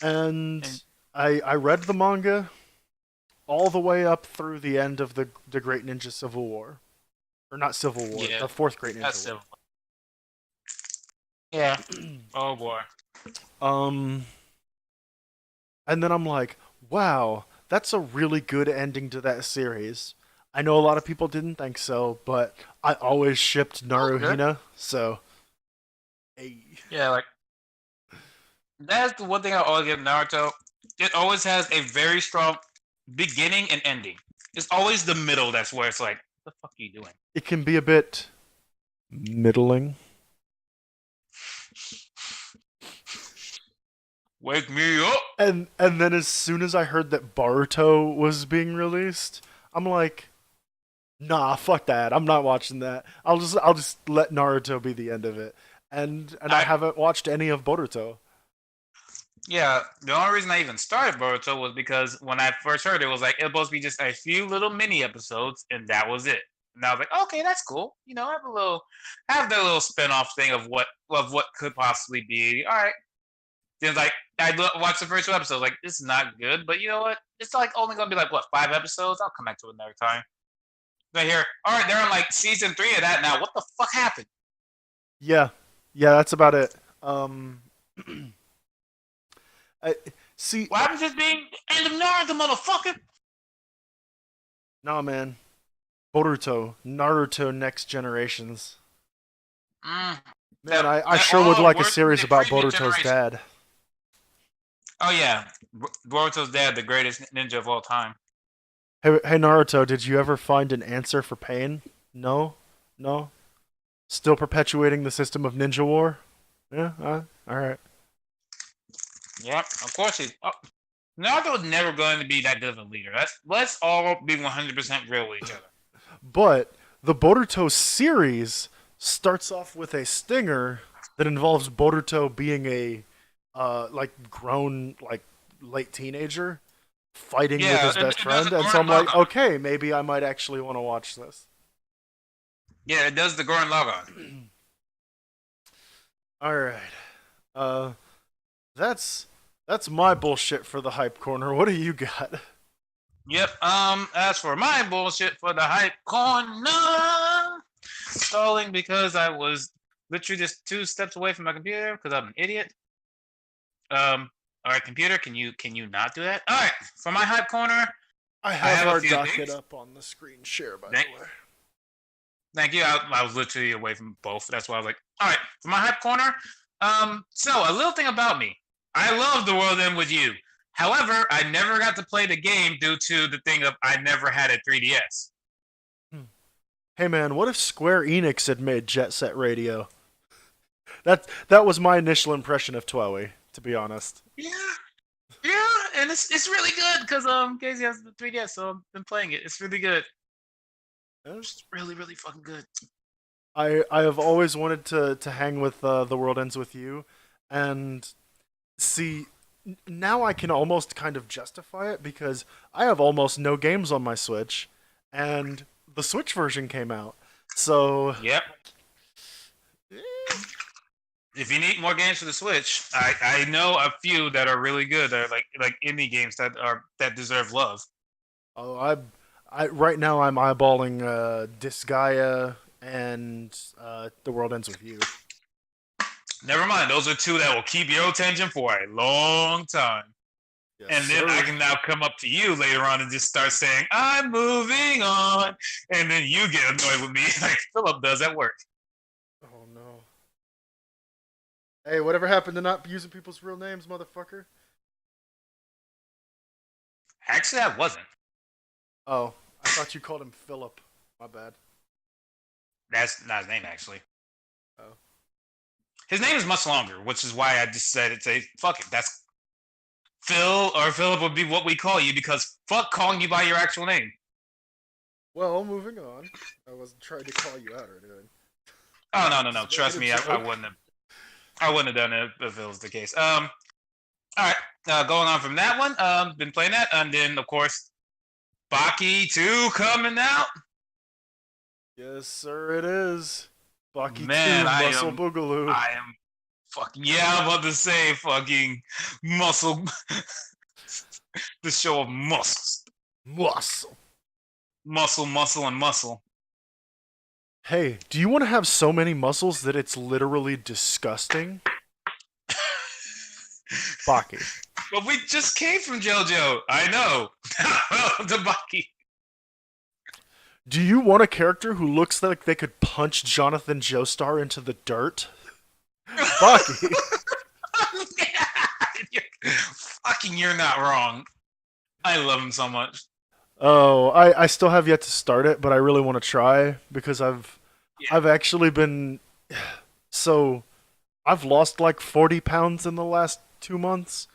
And I read the manga, all the way up through the end of the Great Ninja Civil War, or not Civil War, Yeah, the fourth Great that's Ninja War. civil. Yeah. Oh boy. Um, and then I'm like, wow, that's a really good ending to that series. I know a lot of people didn't think so, but I always shipped Okay. Naruhina, so hey. Yeah, like that's the one thing I always give Naruto. It always has a very strong beginning and ending. It's always the middle that's where it's like, what the fuck are you doing? It can be a bit middling. Wake me up. And then as soon as I heard that Boruto was being released, I'm like, nah, fuck that. I'm not watching that. I'll just let Naruto be the end of it. And I haven't watched any of Boruto. Yeah, the only reason I even started Boruto was because when I first heard it was like it was supposed to be just a few little mini episodes and that was it. And I was like, okay, that's cool. You know, have the little spin-off thing of what could possibly be. All right. Then like watched the first two episodes, like this is not good, but you know what? It's like only gonna be like what 5 episodes. I'll come back to it another time. Then here, all right, they're on like season 3 of that now. What the fuck happened? Yeah, yeah, that's about it. I, see, What happened to this being end of Naruto, motherfucker? nah, man, Naruto Next Generations. Mm, Man, I they're sure would all like a worse than series the about previous Boruto's generation. dad. Oh yeah, Boruto's dad, the greatest ninja of all time. Hey Naruto, did you ever find an answer for pain? No, no. Still perpetuating the system of ninja war? Yeah, all right. Yep, of course he. Oh, Naruto's never going to be that good of a leader. Let's all be 100% real with each other. But the Boruto series starts off with a stinger that involves Boruto being a like grown like late teenager fighting with Yeah, his best it does friend, the and so Gurren I'm like, Lagann. okay, maybe I might actually want to watch this. Yeah, it does the Gurren Lagann. All right. Uh that's that's my bullshit for the hype corner. What do you got? Yep. As for my bullshit for the hype corner, stalling because I was literally just 2 steps away from my computer because I'm an idiot. All right, computer, can you not do that? All right, for my hype corner, I I have have a our few docket things. up on the screen share, by Thank, the way. thank you. I was literally away from both. That's why I was like, all right, for my hype corner. So a little thing about me. I love the world end with you. However, I never got to play the game due to the thing of I never had a 3DS. Hey man, what if Square Enix had made Jet Set Radio? That was my initial impression of Twowie, to be honest. Yeah, yeah, and it's really good because Casey has the 3DS, so I've been playing it. It's really good. Yeah. It's really really fucking good. I have always wanted to hang with The World Ends with You, and see now I can almost kind of justify it because I have almost no games on my Switch, and the Switch version came out, so Yep. eh, If you need more games for the Switch, I know a few that are really good. That are like indie games that deserve love. oh I right now I'm eyeballing Disgaea and The World Ends with You. Never mind, those are 2 that will keep your attention for a long time. Yes, And then I sir. can now come up to you later on and just start saying, I'm moving on. And then you get annoyed with me like Philip does at work. Oh no. Hey, whatever happened to not using people's real names, motherfucker? Actually, I wasn't. Oh, I thought you called him Philip. My bad. That's not his name, actually. Oh. His name is much longer, which is why I decided to say, fuck it. That's Phil or Philip would be what we call you because fuck calling you by your actual name. Well, moving on. I wasn't trying to call you out or anything. Oh, no. Just Trust making me, a I joke. wouldn't have. I wouldn't have done it if it was the case. All right. Going on from that one, been playing that, and then of course, Baki 2 coming out. Yes, sir, it is. Baki Man, 2, Muscle Boogaloo. I am fucking yeah. I'm about to say fucking muscle, the show of muscles. Muscle. Muscle, and muscle. Hey, do you want to have so many muscles that it's literally disgusting? Baki. But we just came from JoJo. I know. The Baki. Do you want a character who looks like they could punch Jonathan Joestar into the dirt? Baki. Fucking, you're not wrong. I love him so much. Oh, I still have yet to start it, but I really want to try because I've actually been so I've lost like 40 pounds in the last 2 months.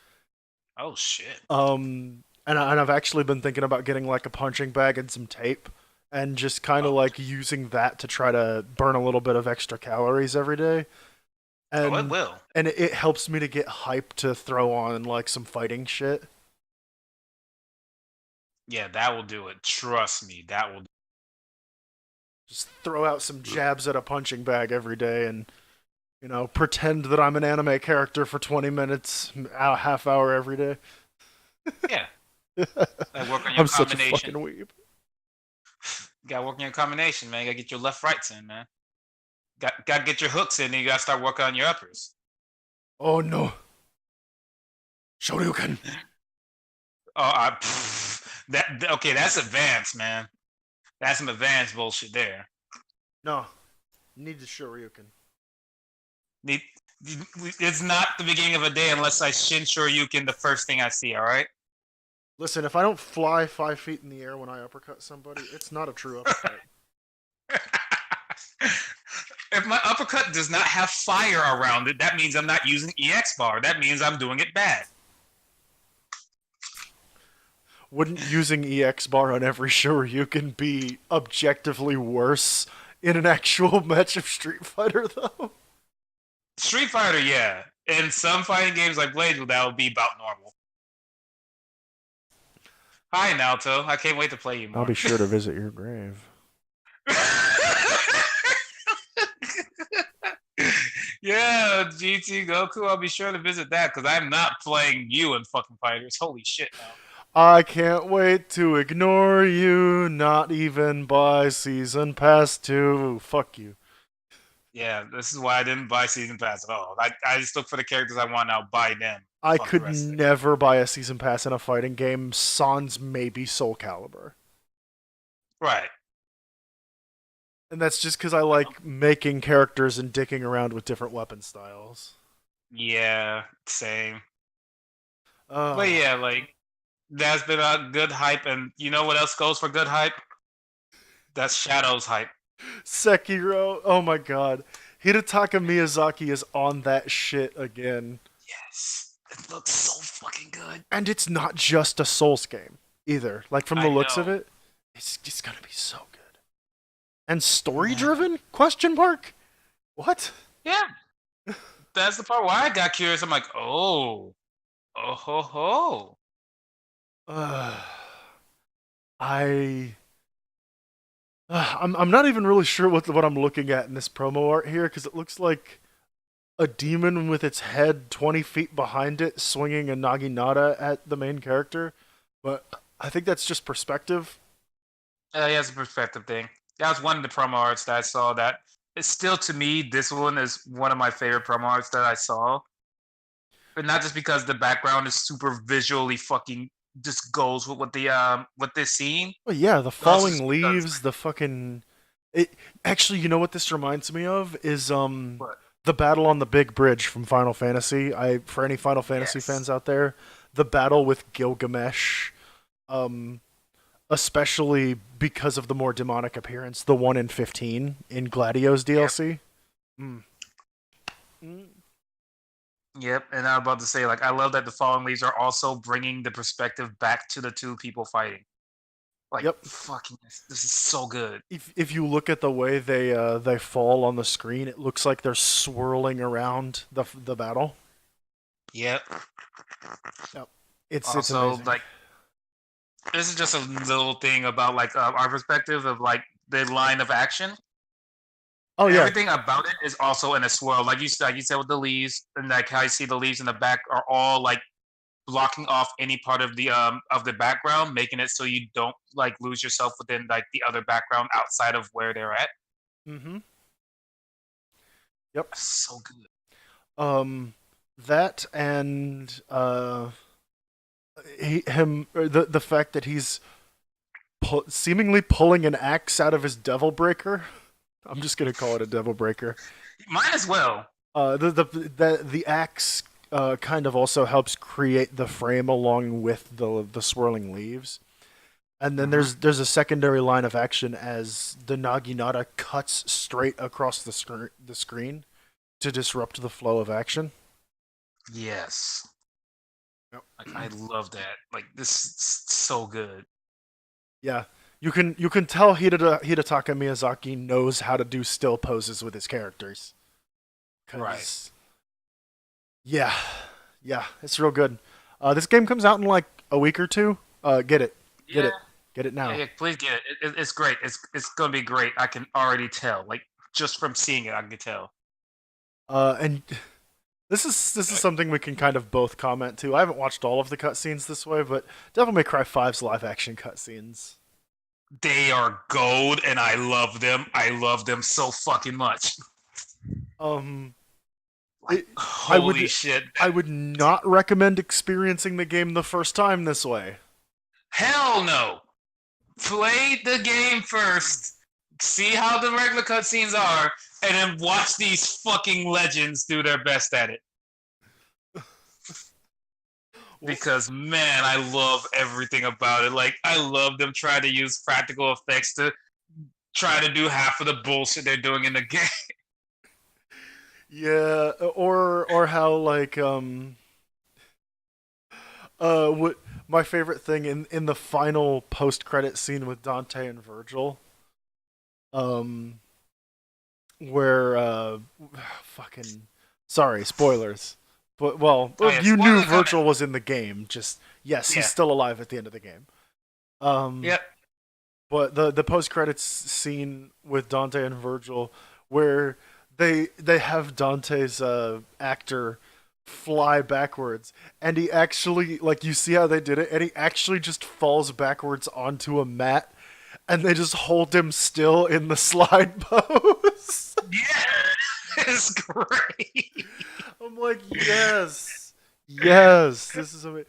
Oh shit. And I've actually been thinking about getting like a punching bag and some tape and just kind of like using that to try to burn a little bit of extra calories every day. And it will. And it helps me to get hyped to throw on like some fighting shit. Yeah, that will do it. Trust me, that will. Just throw out some jabs at a punching bag every day and, you know, pretend that I'm an anime character for 20 minutes, a half hour every day. Yeah. Like work on your I'm such a combination. fucking weeb. You gotta work on your combination, man. You gotta get your left rights in, man. Gotta get your hooks in, and you gotta start working on your uppers. Oh no. Shoryuken. Oh, okay, that's advanced, man. That's some advanced bullshit there. No. Need the Shoryuken. It's not the beginning of a day unless I Shin Shoryuken the first thing I see, alright? Listen, if I don't fly 5 feet in the air when I uppercut somebody, it's not a true uppercut. If my uppercut does not have fire around it, that means I'm not using EX bar. That means I'm doing it bad. Wouldn't using EX bar on every Shoryuken be objectively worse in an actual match of Street Fighter, though? Street Fighter, yeah. In some fighting games like Blade, that would be about normal. Hi, Naoto. I can't wait to play you more. I'll be sure to visit your grave. Yeah, GT Goku, I'll be sure to visit that because I'm not playing you in fucking fighters. Holy shit, now. I can't wait to ignore you, not even by Season Pass 2. Fuck you. Yeah, this is why I didn't buy Season Pass at all. I just look for the characters I want, I'll buy them. I could never buy a Season Pass in a fighting game, sans maybe Soul Calibur. Right. And that's just because I like making characters and dicking around with different weapon styles. Yeah, same. But yeah, like, that's been a good hype, and you know what else goes for good hype? That's Shadow's hype. Sekiro, oh my god. Hidetaka Miyazaki is on that shit again. Yes. It looks so fucking good. And it's not just a Souls game, either. Like, from the looks of it, it's just gonna be so good. And story-driven? Question mark? What? Yeah. That's the part where I got curious. I'm like, oh ho ho. I'm not even really sure what I'm looking at in this promo art here, because it looks like a demon with its head 20 feet behind it swinging a naginata at the main character. But I think that's just perspective. Yeah, it's a perspective thing. That was one of the promo arts that I saw that it's still, to me, this one is one of my favorite promo arts that I saw. But not just because the background is super visually fucking just goes with what the what this scene. Well, yeah, the falling leaves, the fucking actually, you know what this reminds me of is What? the battle on the big bridge from Final Fantasy. For any Final Fantasy fans out there, the battle with Gilgamesh, especially because of the more demonic appearance, the one in 15 in Gladio's DLC. Yep, and I'm about to say, like, I love that the fallen leaves are also bringing the perspective back to the two people fighting. Like, fucking, this is so good. If you look at the way they fall on the screen, it looks like they're swirling around the battle. Yep. It's also, amazing. like, this is just a little thing about, like, our perspective of, like, the line of action. Oh yeah. Everything about it is also in a swirl, like you said with the leaves, and like how you see the leaves in the back are all like blocking off any part of the background, making it so you don't like lose yourself within like the other background outside of where they're at. Mm-hmm. Yep. So good. That and the fact that he's seemingly pulling an axe out of his devil breaker. I'm just gonna call it a devil breaker. Mine as well. The axe kind of also helps create the frame along with the swirling leaves. And then there's a secondary line of action as the Naginata cuts straight across the screen to disrupt the flow of action. Yes. Yep. Like, I love that. Like this is so good. Yeah, you can tell Hidetaka Miyazaki knows how to do still poses with his characters. Right. Yeah, it's real good. This game comes out in like a week or two. Get it now. Yeah, please get it. It's great. It's gonna be great. I can already tell. Like just from seeing it, I can tell. And this is something we can kind of both comment to. I haven't watched all of the cutscenes this way, but Devil May Cry 5's live action cutscenes. They are gold, and I love them. I love them so fucking much. Holy shit! I would not recommend experiencing the game the first time this way. Hell no! Play the game first. See how the regular cutscenes are, and then watch these fucking legends do their best at it. Because man, I love everything about it. Like I love them trying to use practical effects to try to do half of the bullshit they're doing in the game. Yeah, or how like what my favorite thing in the final post credit scene with Dante and Virgil, where fucking sorry spoilers. But you knew Virgil was in the game. Just yes, he's still alive at the end of the game. Yep. But the post credits scene with Dante and Virgil, where they have Dante's actor fly backwards, and he actually like you see how they did it, and he actually just falls backwards onto a mat, and they just hold him still in the slide pose. Yeah, it's great. I'm like, yes, this is amazing.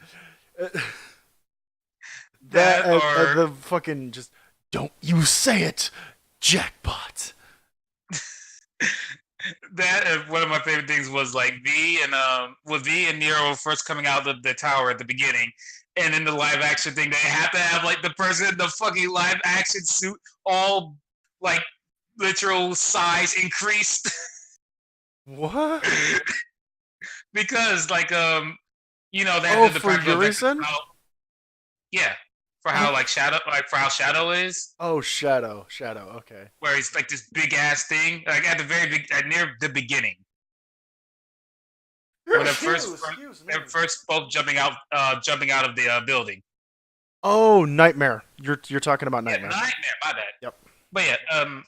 That and the fucking just don't you say it, jackpot. That one of my favorite things was like V and Nero first coming out of the tower at the beginning, and in the live action thing, they have to have like the person in the fucking live action suit all like literal size increased. What? Because like they did the for Yurisen? Yeah, for how for how Shadow is. Oh, Shadow, okay. Where he's like this big ass thing, like at the very near the beginning. When they're first both jumping out of the building. Oh, Nightmare. You're talking about Nightmare. Yeah, Nightmare. My bad. Yep. But yeah,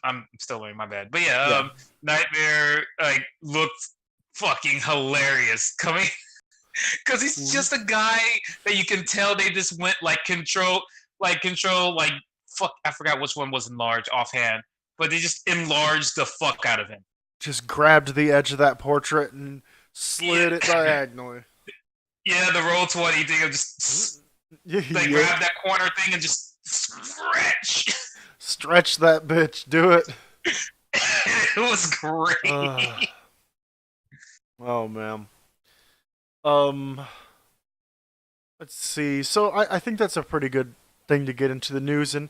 I'm still learning. My bad. But yeah, Nightmare like looked fucking hilarious coming. Because he's just a guy that you can tell they just went control, fuck, I forgot which one was enlarged offhand, but they just enlarged the fuck out of him. Just grabbed the edge of that portrait and slid it diagonally. Yeah, the Roll20 thing of just they grab that corner thing and just stretch. Stretch that bitch, do it. It was great. Oh man. Let's see. So I think that's a pretty good thing to get into the news, and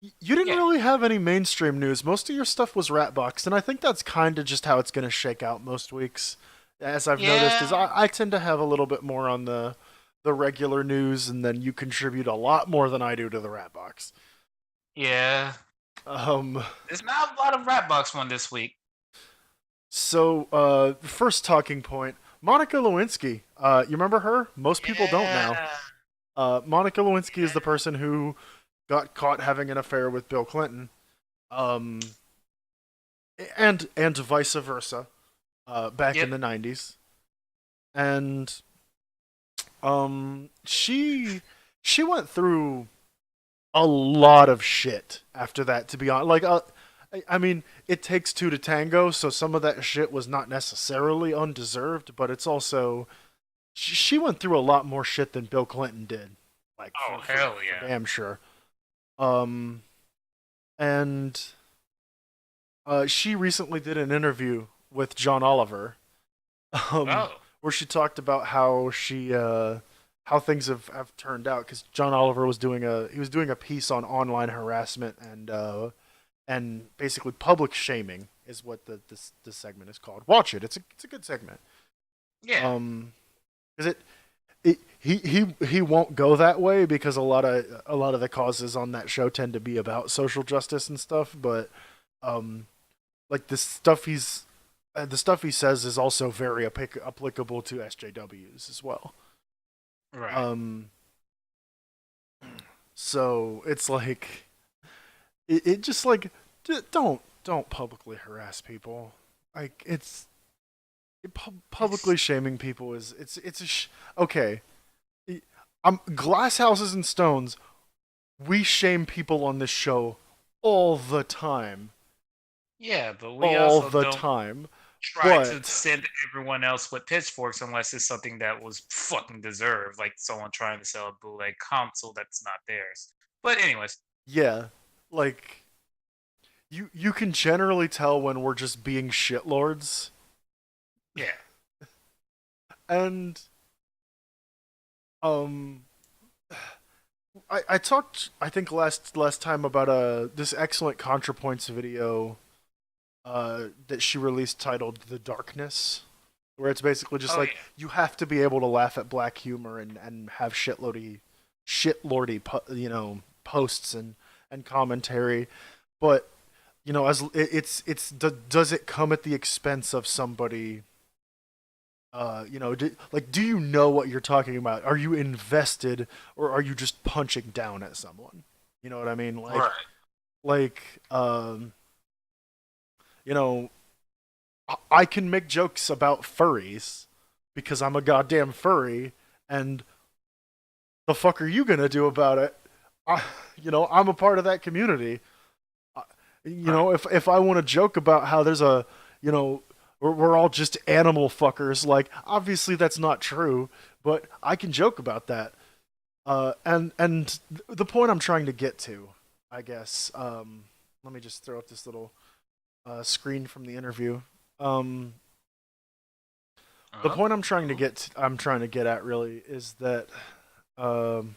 you didn't really have any mainstream news. Most of your stuff was Ratbox, and I think that's kind of just how it's going to shake out most weeks. As I've noticed, is I tend to have a little bit more on the regular news, and then you contribute a lot more than I do to the Ratbox. Yeah. There's not a lot of Ratbox one this week. So, first talking point. Monica Lewinsky, you remember her? Most people don't now. Monica Lewinsky is the person who got caught having an affair with Bill Clinton, and vice versa, back in the 90s. And She went through a lot of shit after that. To be honest, like, I mean, it takes two to tango, so some of that shit was not necessarily undeserved, but it's also she went through a lot more shit than Bill Clinton did, like Oh hell for yeah. damn sure. Um, and she recently did an interview with John Oliver, um, Oh. where she talked about how things have turned out because John Oliver was doing a piece on online harassment and basically public shaming is what this segment is called. Watch it; it's a good segment. Yeah. Is he won't go that way because a lot of the causes on that show tend to be about social justice and stuff, but um, like the stuff he says is also very applicable to SJWs as well. Right. Um, so it's like it just like don't publicly harass people. Like publicly shaming people is okay. Glass houses and stones. We shame people on this show all the time, Yeah, but we all also the don't time. try to But send everyone else with pitchforks unless it's something that was fucking deserved, like someone trying to sell a bootleg console that's not theirs. But anyways, yeah, like you can generally tell when we're just being shitlords, yeah. and um I talked I think last time about this excellent ContraPoints video that she released titled "The Darkness," where it's basically just Oh like yeah. you have to be able to laugh at black humor and have shitlordy posts and commentary, but as does it come at the expense of somebody? Do you know what you're talking about? Are you invested, or are you just punching down at someone? You know what I mean? Right. Like, um, you know, I can make jokes about furries because I'm a goddamn furry, and the fuck are you gonna do about it? I'm a part of that community. Right. If I want to joke about how there's you know, we're all just animal fuckers, like obviously that's not true, but I can joke about that. And the point I'm trying to get to, I guess. Let me just throw up this little screen from the interview. Um, the Oh. point I'm trying to get at really is that um,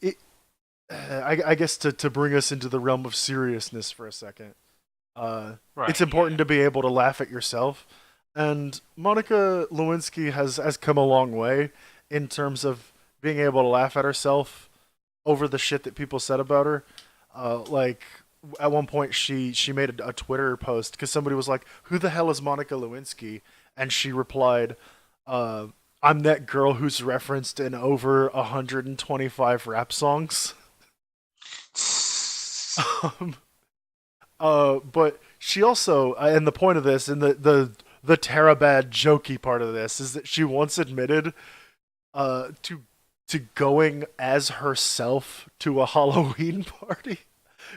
it, I guess to bring us into the realm of seriousness for a second. It's Right. important Yeah. to be able to laugh at yourself, and Monica Lewinsky has come a long way in terms of being able to laugh at herself over the shit that people said about her. Like at one point, she made a Twitter post because somebody was like, "Who the hell is Monica Lewinsky?" And she replied, uh, "I'm that girl who's referenced in over 125 rap songs." um, but she also, and the point of this, and the Terribad jokey part of this, is that she once admitted to going as herself to a Halloween party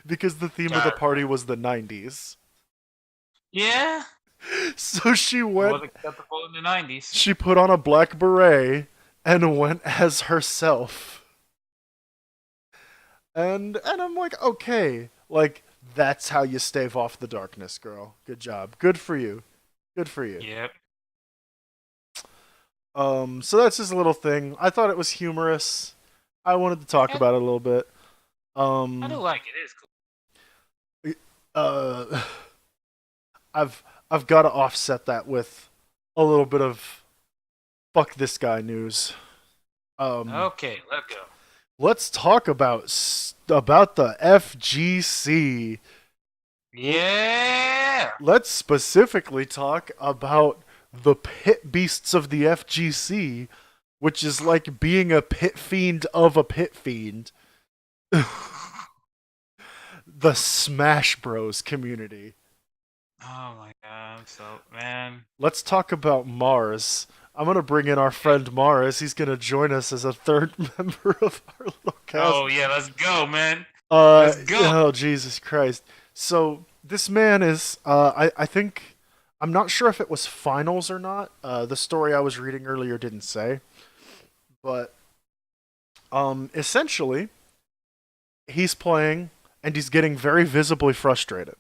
because the theme of the God. party was the 90s. Yeah. So she It went, was acceptable in the '90s. she put on a black beret and went as herself. And I'm like, okay, like that's how you stave off the darkness, girl. Good job. Good for you. Good for you. Yep. So that's just a little thing. I thought it was humorous. I wanted to talk Yeah, about it a little bit. I do Um, like it. It's cool. uh, I've got to offset that with a little bit of fuck this guy news. Um, Okay, let's go. let's talk about the FGC. Yeah. Let's specifically talk about the pit beasts of the FGC, which is like being a pit fiend of a pit fiend. The Smash Bros community. Oh my god, I'm so man. Let's talk about Mars. I'm gonna bring in our friend Mars. He's gonna join us as a third member of our little cast. Oh yeah, let's go, man. Let's go. Oh Jesus Christ! So this man is, I think, I'm not sure if it was finals or not. The story I was reading earlier didn't say, but essentially, he's playing and he's getting very visibly frustrated.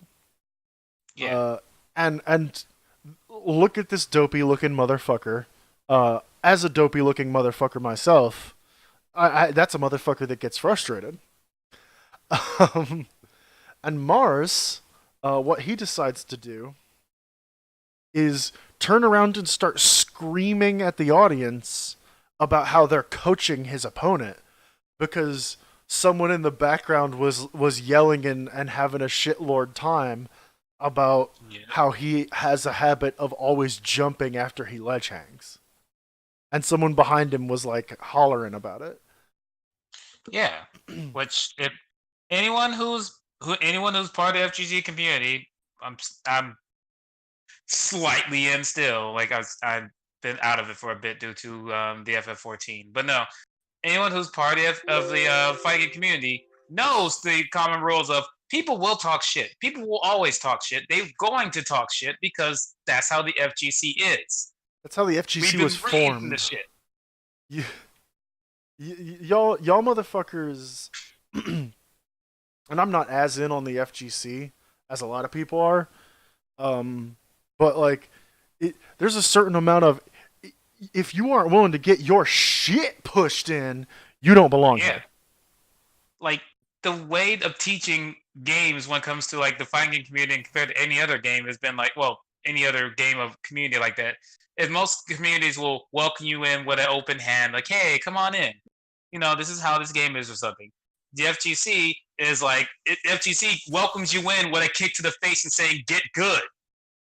Yeah. And look at this dopey looking motherfucker. As a dopey looking motherfucker myself, that's a motherfucker that gets frustrated. And Mars, what he decides to do is turn around and start screaming at the audience about how they're coaching his opponent because someone in the background was yelling and having a shitlord time about how he has a habit of always jumping after he ledge hangs. And someone behind him was like hollering about it. Yeah. Which if anyone who's part of the FGC community, I'm slightly in still. Like I've been out of it for a bit due to the FF14. But no, anyone who's part of the fighting community knows the common rules of people will talk shit. People will always talk shit. They're going to talk shit because that's how the FGC is. That's how the FGC was formed. The shit. Y'all motherfuckers, and I'm not as in on the FGC as a lot of people are, but like, there's a certain amount of, if you aren't willing to get your shit pushed in, you don't belong here. Like, the way of teaching games when it comes to like the fighting game community compared to any other game has been like, well, any other game of community like that, is most communities will welcome you in with an open hand, like, hey, come on in. You know, this is how this game is or something. The FGC is like, FGC welcomes you in with a kick to the face and saying, get good.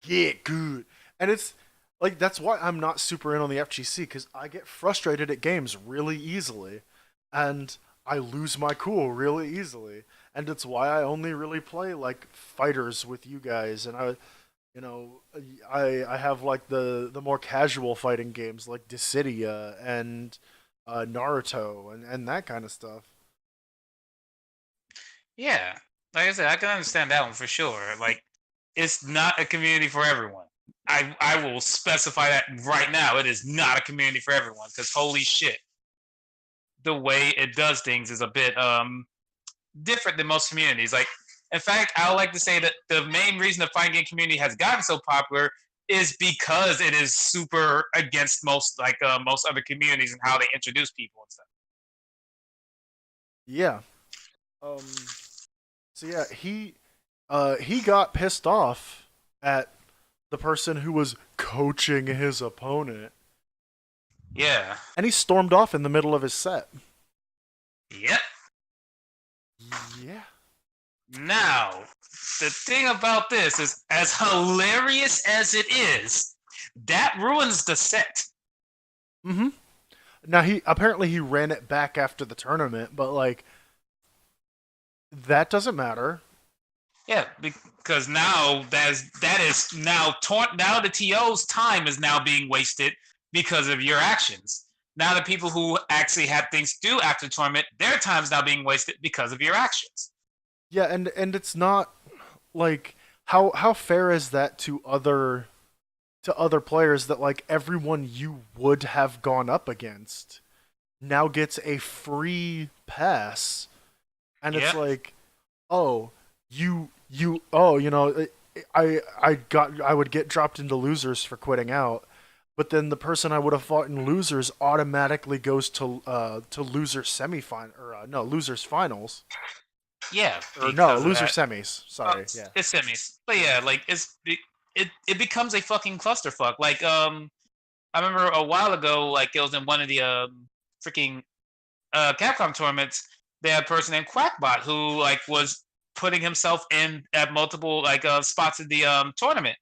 Get good. And it's like, that's why I'm not super in on the FGC, because I get frustrated at games really easily. And I lose my cool really easily. And it's why I only really play like fighters with you guys. And I have like the more casual fighting games like Dissidia and Naruto and that kind of stuff. Yeah, like I said, I can understand that one for sure. Like, it's not a community for everyone. I will specify that right now. It is not a community for everyone because holy shit, the way it does things is a bit different than most communities. Like, in fact, I would like to say that the main reason the fighting game community has gotten so popular is because it is super against most other communities and how they introduce people and stuff. Yeah. So yeah, he got pissed off at the person who was coaching his opponent. Yeah. And he stormed off in the middle of his set. Yep. Yeah. Now, the thing about this is, as hilarious as it is, that ruins the set. Mm-hmm. Now he ran it back after the tournament, but like that doesn't matter. Yeah, because now that is now the TO's time is now being wasted because of your actions. Now the people who actually had things to do after the tournament, their time is now being wasted because of your actions. Yeah, and it's not like how fair is that to other players that like everyone you would have gone up against now gets a free pass, and it's like, oh, I would get dropped into losers for quitting out, but then the person I would have fought in losers automatically goes to losers semifinal losers finals. Yeah, loser semis. Sorry, yeah, it's semis. But yeah, like it becomes a fucking clusterfuck. Like I remember a while ago, like it was in one of the freaking Capcom tournaments. They had a person named Quackbot who like was putting himself in at multiple like spots in the tournament.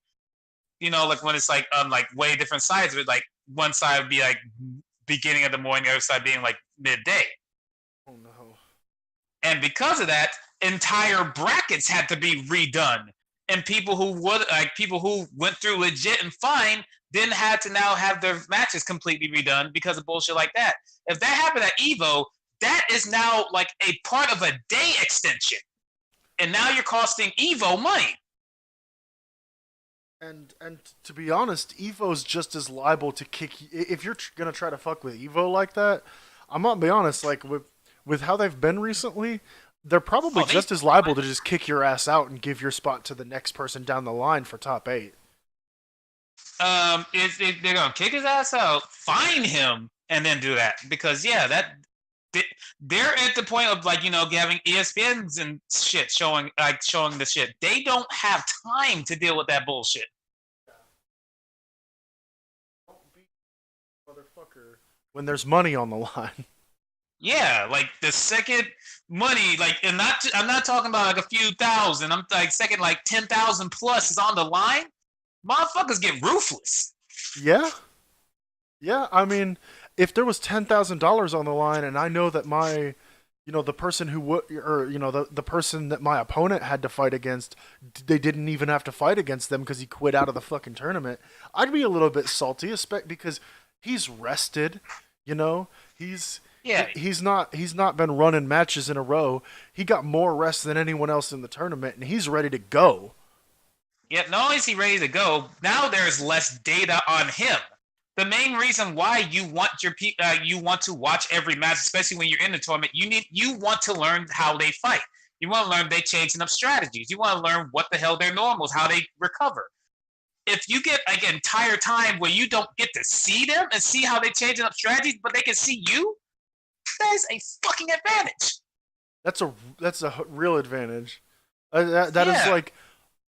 You know, like when it's like way different sides of it. Like one side would be like beginning of the morning, the other side being like midday. Oh no. And because of that, entire brackets had to be redone. And people who went through legit and fine then had to now have their matches completely redone because of bullshit like that. If that happened at Evo, that is now like a part of a day extension, and now you're costing Evo money. And to be honest, Evo's just as liable to kick you. If you're gonna try to fuck with Evo like that, I'm gonna be honest. Like with how they've been recently, they're probably just as liable to just kick your ass out and give your spot to the next person down the line for top 8. If they're gonna kick his ass out, fine him, and then do that, because they're at the point of like having ESPNs and shit showing the shit. They don't have time to deal with that bullshit. Motherfucker, when there's money on the line. Yeah, like the second money, like, and I'm not talking about like a few thousand. I'm like second, like 10,000 plus is on the line. Motherfuckers get ruthless. Yeah. I mean, if there was $10,000 on the line, and I know that my, the person who would, or the person that my opponent had to fight against, they didn't even have to fight against them because he quit out of the fucking tournament, I'd be a little bit salty, because he's rested. He's not been running matches in a row. He got more rest than anyone else in the tournament, and he's ready to go. Yeah, not only is he ready to go, now there's less data on him. The main reason why you want you want to watch every match, especially when you're in the tournament, you want to learn how they fight. You want to learn they changing up strategies. You want to learn what the hell their normals, how they recover. If you get like an entire time where you don't get to see them and see how they changing up strategies, but they can see you, that is a fucking advantage. That's a real advantage. That is like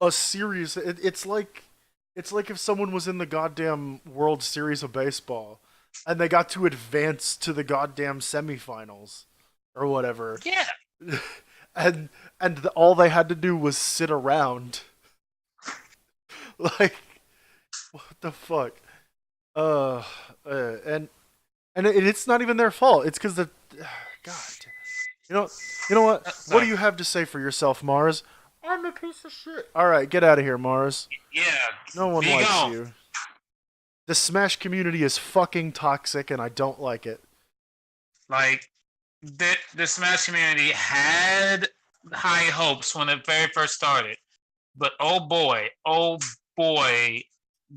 a serious. It's like if someone was in the goddamn World Series of Baseball and they got to advance to the goddamn semifinals or whatever. Yeah. And all they had to do was sit around. Like, what the fuck? And it's not even their fault. It's because God. You know what? What do you have to say for yourself, Mars? I'm a piece of shit. All right, get out of here, Mars. Yeah. No one likes you. The Smash community is fucking toxic, and I don't like it. Like, the Smash community had high hopes when it very first started, but oh boy,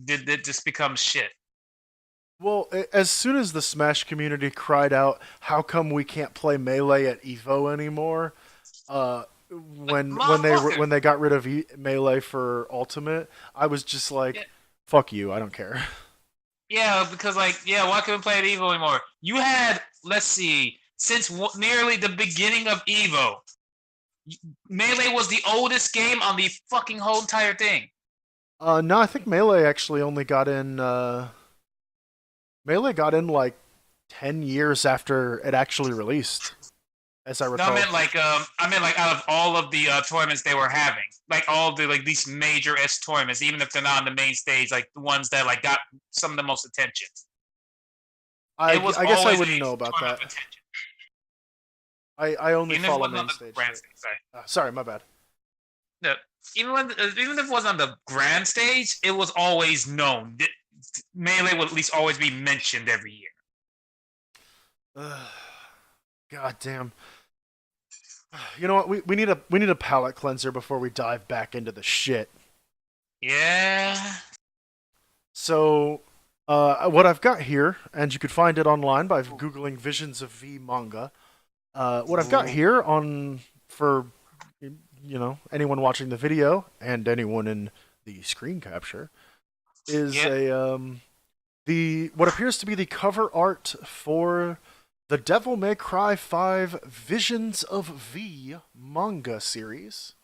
did it just become shit. Well, as soon as the Smash community cried out, "How come we can't play Melee at Evo anymore?" When they got rid of Melee for Ultimate, I was just like, "Fuck you, I don't care." Yeah, because why couldn't we play at Evo anymore? You had, let's see, since nearly the beginning of Evo, Melee was the oldest game on the fucking whole entire thing. No, I think Melee actually only got in. Melee got in like 10 years after it actually released, as I recall. No, I meant like out of all of the tournaments they were having, like all of the like these major tournaments, even if they're not on the main stage, like the ones that like got some of the most attention. I guess I wouldn't know about that. I only follow main stage. Sorry, my bad. No, even if it wasn't on the grand stage, it was always known. Melee would at least always be mentioned every year. God damn. You know what? We need a palate cleanser before we dive back into the shit. Yeah. So, what I've got here, and you could find it online by googling Visions of V manga. What I've got here for anyone watching the video and anyone in the screen capture is what appears to be the cover art for the Devil May Cry 5 Visions of V manga series,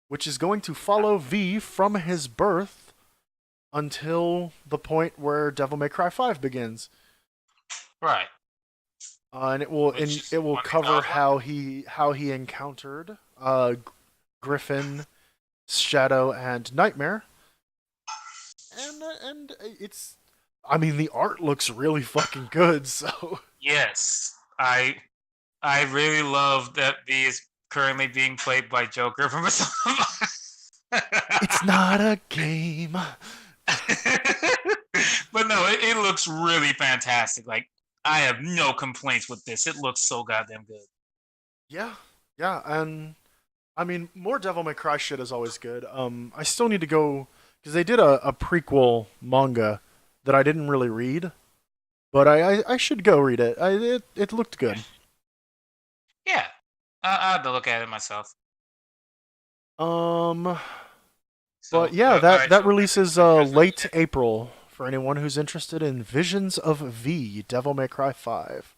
which is going to follow V from his birth until the point where Devil May Cry 5 begins. Right. And it will cover how he encountered Griffin, Shadow, and Nightmare. And it's, I mean, the art looks really fucking good. So yes, I really love that V is currently being played by Joker from a song. It's not a game. no, it looks really fantastic. Like, I have no complaints with this. It looks so goddamn good. Yeah, yeah, and I mean, more Devil May Cry shit is always good. I still need to go because they did a prequel manga that I didn't really read, but I should go read it. It looked good. Yeah, I have to look at it myself. Um, So, but yeah, all that right, that so releases there's no late shit. April for anyone who's interested in Visions of V, Devil May Cry 5.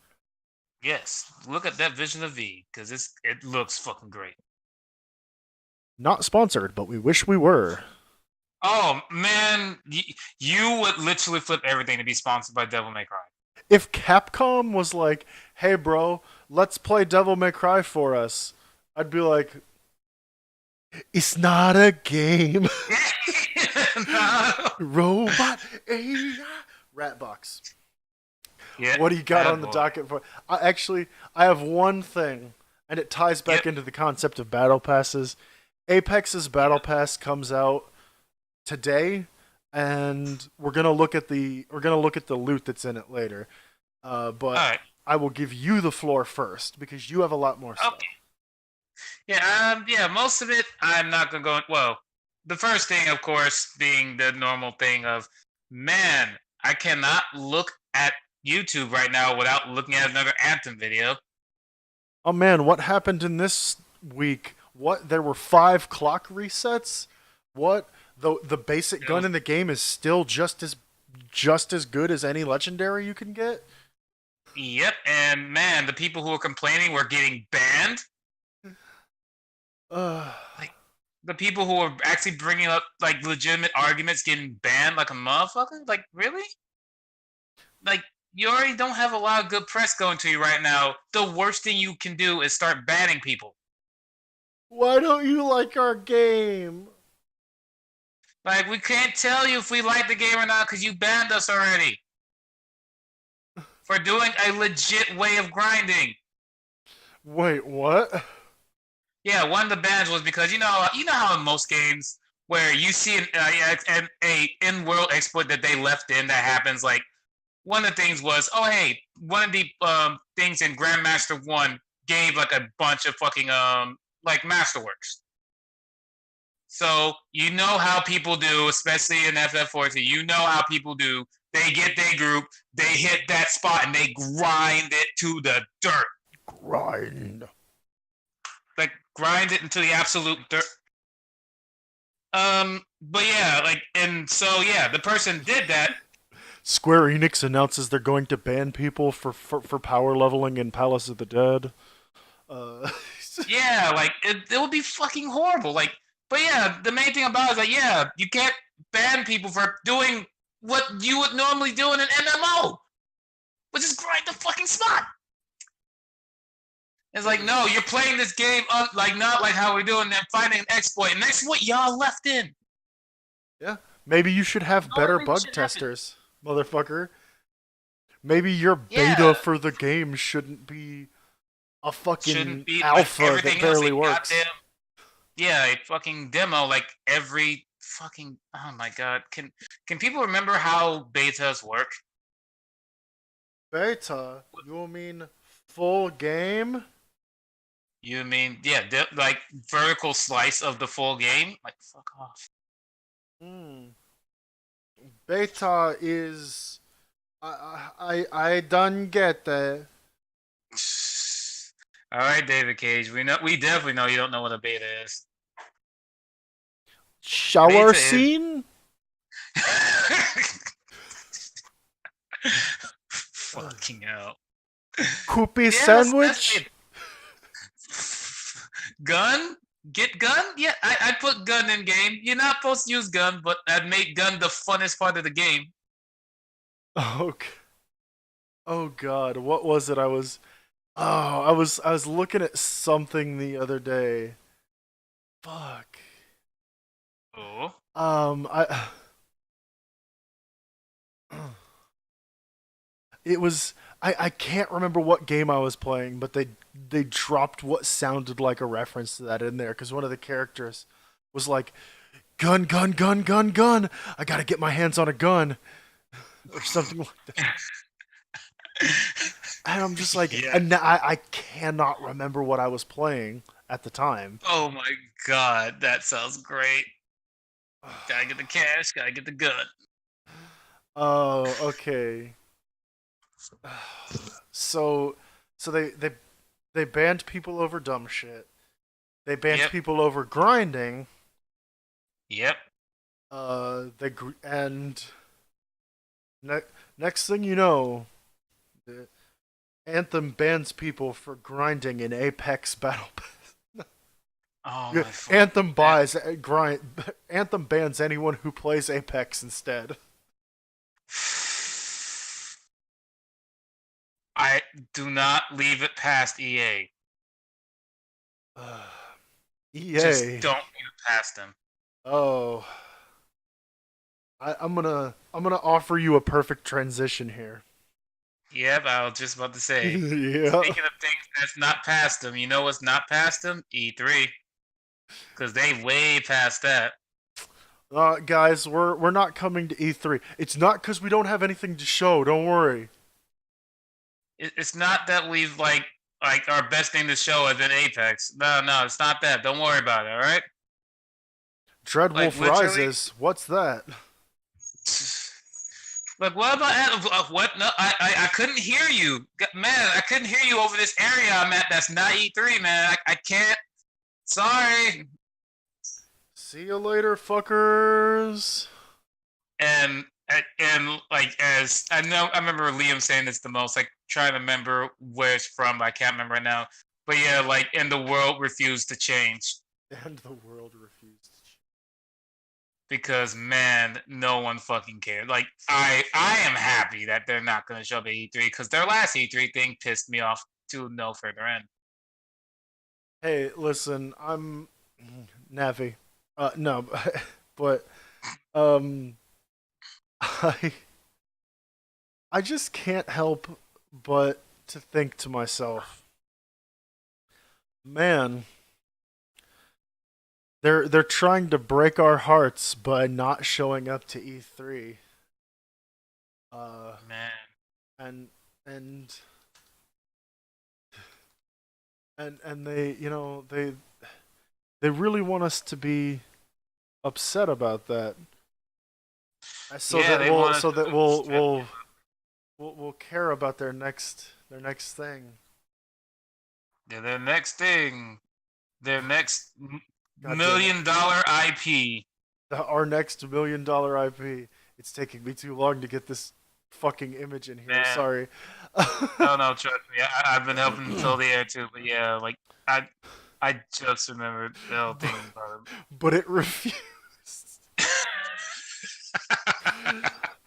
Yes, look at that Vision of V because it looks fucking great. Not sponsored, but we wish we were. Oh man, you would literally flip everything to be sponsored by Devil May Cry. If Capcom was like, "Hey, bro, let's play Devil May Cry for us," I'd be like, "It's not a game." No. Robot AI Ratbox. Yeah, What do you got that on the boy. docket for? I have one thing, and it ties back Yep. into the concept of battle passes. Apex's battle pass comes out today, and we're gonna look at the loot that's in it later. But All right. I will give you the floor first because you have a lot more stuff. Okay. Yeah. Most of it, I'm not gonna go. Well, the first thing, of course, being the normal thing of, man, I cannot look at YouTube right now without looking at another Anthem video. Oh man, what happened in this week? What, there were 5 clock resets? What, the basic gun in the game is still just as good as any legendary you can get? Yep, and man, the people who were complaining were getting banned. Uh, Like the people who were actually bringing up like legitimate arguments getting banned like a motherfucker. Like really? Like you already don't have a lot of good press going to you right now. The worst thing you can do is start banning people. why don't you like our game? Like we can't tell you if we like the game or not because you banned us already for doing a legit way of grinding. Wait, what? Yeah, one of the bans was because you know how in most games where you see a in-world exploit that they left in that happens. Like one of the things was, oh hey, one of the things in Grandmaster One gave like a bunch of fucking like masterworks. So you know how people do, especially in FF14. You know how people do. They get their group, they hit that spot, and they grind it to the dirt. Grind. Like grind it into the absolute dirt. But yeah, like, and so yeah, the person did that. Square Enix announces they're going to ban people for power leveling in Palace of the Dead. Uh, Yeah, like it would be fucking horrible. Like, but yeah, the main thing about it is like, yeah, you can't ban people for doing what you would normally do in an MMO, which is grind the fucking spot. It's like, no, you're playing this game like not like how we're doing and finding an exploit, and that's what y'all left in. yeah, maybe you should have No, better maybe bug shit happen. testers, motherfucker. Maybe your beta Yeah. for the game shouldn't be a fucking Shouldn't be alpha like that everything barely else. works. Goddamn, yeah, a fucking demo like every fucking. Oh my god, can people remember how betas work? Beta? You mean full game? You mean yeah, like vertical slice of the full game? Like fuck off. Beta is. I done get that. All right, David Cage. We definitely know you don't know what a beta is. Shower Beta is- scene? Fucking hell. Koopy Yes, sandwich? Gun? Get gun? Yeah, I put gun in game. You're not supposed to use gun, but I'd make gun the funnest part of the game. Oh, oh god, what was it? I was looking at something the other day. Fuck. Oh. I it was I can't remember what game I was playing, but they dropped what sounded like a reference to that in there because one of the characters was like, gun, gun, gun, gun, gun. I gotta get my hands on a gun. or something like that. And I'm just like, Yeah. and now I cannot remember what I was playing at the time. Oh my god, that sounds great. Gotta get the cash, gotta get the gun. Oh, okay. So, so they banned people over dumb shit. They banned Yep. people over grinding. Yep. And next thing you know, the Anthem bans people for grinding in Apex Battle Pass. Oh Yeah, my fuck. Anthem buys grind. Anthem bans anyone who plays Apex instead. I do not leave it past EA. Just EA. don't leave it past them. Oh, I'm gonna offer you a perfect transition here. Yep, I was just about to say. Yeah. Speaking of things that's not past them, you know what's not past them? E3. Because they way past that. Guys, we're not coming to E3. It's not because we don't have anything to show. Don't worry. It's not that we've like our best thing to show has been Apex. No, it's not that. Don't worry about it, alright? Like Dreadwolf literally Rises. What's that? Like what about what? No, I couldn't hear you, man. I couldn't hear you over this area I'm at. That's not E3, man. I can't. Sorry. See you later, fuckers. And like as I know, I remember Liam saying this the most. Like trying to remember where it's from. But I can't remember right now. But yeah, like and the world refused to change And the world refused. because man, no one fucking cared. Like I am happy that they're not going to show up at E3 because their last E3 thing pissed me off to no further end. Hey, listen, I'm Navi. No, but um, I I just can't help but to think to myself, man, they're trying to break our hearts by not showing up to E3. Uh, Man, and and and they, they really want us to be upset about that. So yeah, that they we'll want us so to that feel we'll stressed. we'll care about their next thing. Yeah, their next God damn it. $1 million IP. Our next $1 million IP. It's taking me too long to get this fucking image in here. Man. Sorry. Oh no, trust me, I've been helping to fill the air too. But yeah, like I just remembered the whole thing about But it refused.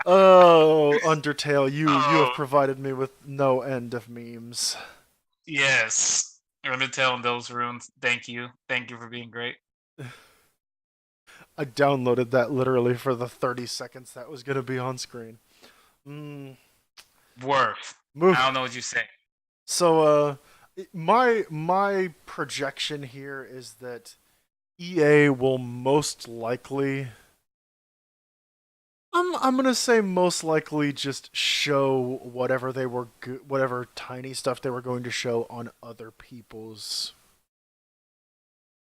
Oh, Undertale, you have Oh. provided me with no end of memes. Yes, I'm gonna tell those runes. Thank you for being great. I downloaded that literally for the 30 seconds that was gonna be on screen. Worth. Move. I don't know what you say. So, my projection here is that EA will most likely. I'm gonna say most likely just show whatever whatever tiny stuff they were going to show on other people's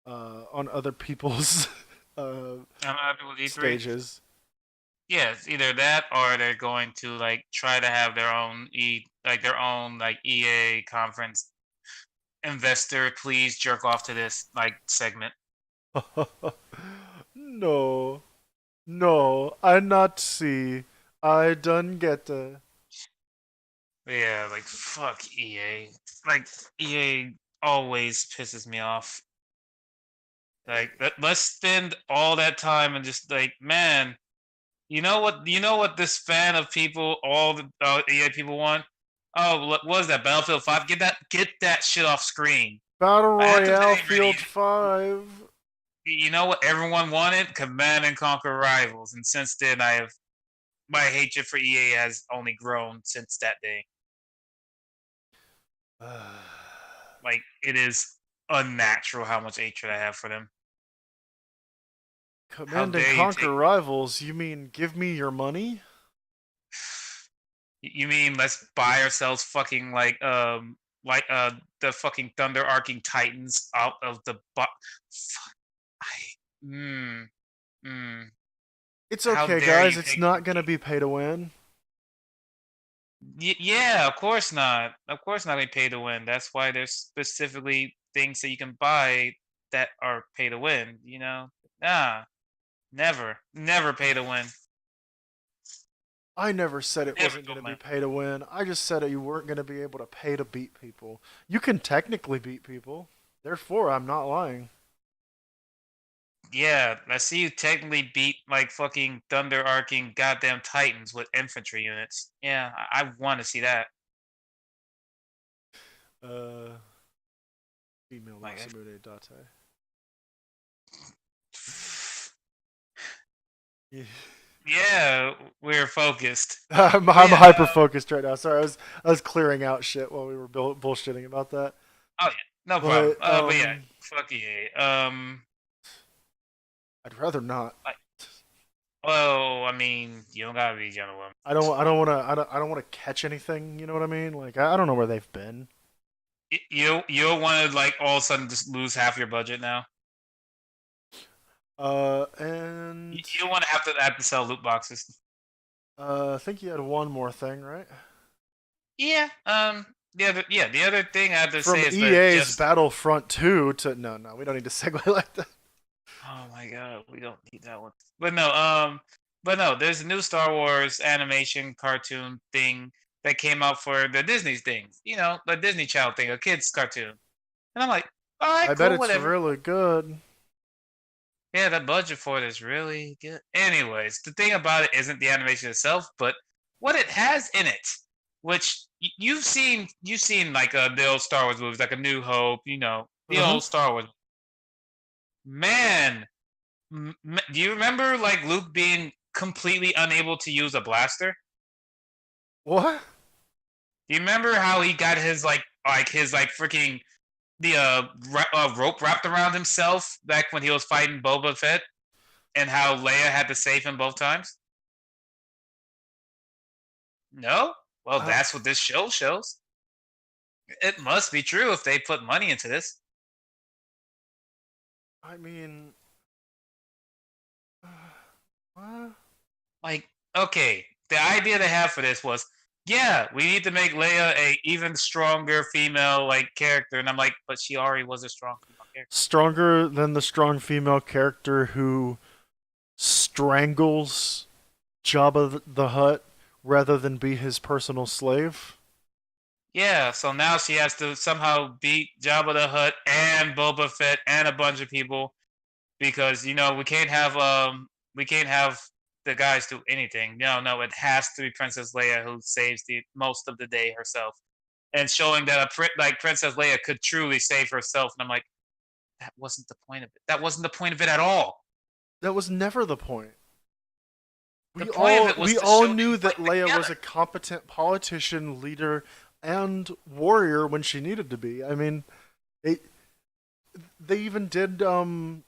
I'm happy with E3. stages. Yeah, it's either that or they're going to like try to have their own EA conference. Investor, please jerk off to this like segment. No, no, I not see. I done get the. Yeah, like fuck EA. Like EA always pisses me off. Like let's spend all that time and just like, man, you know what? You know what this fan of people, all the EA people want? Oh, what was that? Battlefield 5? Get that shit off screen. Battle Anthem Royale ain't ready. Field 5. You know what everyone wanted? Command and Conquer Rivals. And since then, my hatred for EA has only grown since that day. Like it is unnatural how much hatred I have for them. Command dare and you Conquer take- Rivals? You mean give me your money? You mean let's buy ourselves fucking like the fucking Thunder Arcing Titans out of the I mm, mm. It's How okay, dare guys. you It's take not gonna be pay to win. Yeah, of course not. Of course not gonna pay to win. That's why there's specifically things that you can buy that are pay to win, you know? Nah, never. Never pay to win. I never said it Never wasn't to gonna be win. pay to win. I just said you weren't gonna be able to pay to beat people. You can technically beat people. Therefore, I'm not lying. Yeah, I see you technically beat like fucking Thunder Arcing goddamn Titans with infantry units. Yeah, I want to see that. Uh, female Like, Masamune Date. Yeah. yeah, we're focused. I'm Yeah. hyper focused right now. Sorry, I was clearing out shit while we were bullshitting about that. Oh yeah, no problem. But Yeah, fuck yeah. I'd rather not. Like, well, I mean, you don't gotta be gentleman. I don't want to catch anything. You know what I mean? Like I don't know where they've been. You don't want to like all of a sudden just lose half your budget now. And You don't want to have to sell loot boxes. I think you had one more thing, right? Yeah. The other thing I have to From say is that EA's just Battlefront 2 to no, we don't need to segue like that. oh my god, we don't need that one. But no, there's a new Star Wars animation cartoon thing that came out for the Disney thing. You know, the Disney Channel thing, a kids cartoon. And I'm like, all right, I cool, bet it's whatever. really good. Yeah, the budget for it is really good. Anyways, the thing about it isn't the animation itself, but what it has in it, which you've seen like the old Star Wars movies, like A New Hope, you know, the old Star Wars. Man, do you remember like Luke being completely unable to use a blaster? What? Do you remember how he got his his freaking the rope wrapped around himself back when he was fighting Boba Fett, and how Leia had to save him both times? No? Well, that's what this show shows. It must be true if they put money into this. I mean, Like, okay, the idea they have for this was, yeah, we need to make Leia a even stronger female like character, and I'm like, but she already was a strong female character. Stronger than the strong female character who strangles Jabba the Hutt rather than be his personal slave. Yeah, so now she has to somehow beat Jabba the Hutt and Boba Fett and a bunch of people because you know we can't have the guys do anything. No, it has to be Princess Leia who saves the most of the day herself, and showing that like Princess Leia could truly save herself. And I'm like, that wasn't the point of it. That wasn't the point of it at all. That was never the point. The point of it was We to all show knew them that fighting Leia was together. a competent politician, leader, and warrior when she needed to be. I mean, they even did in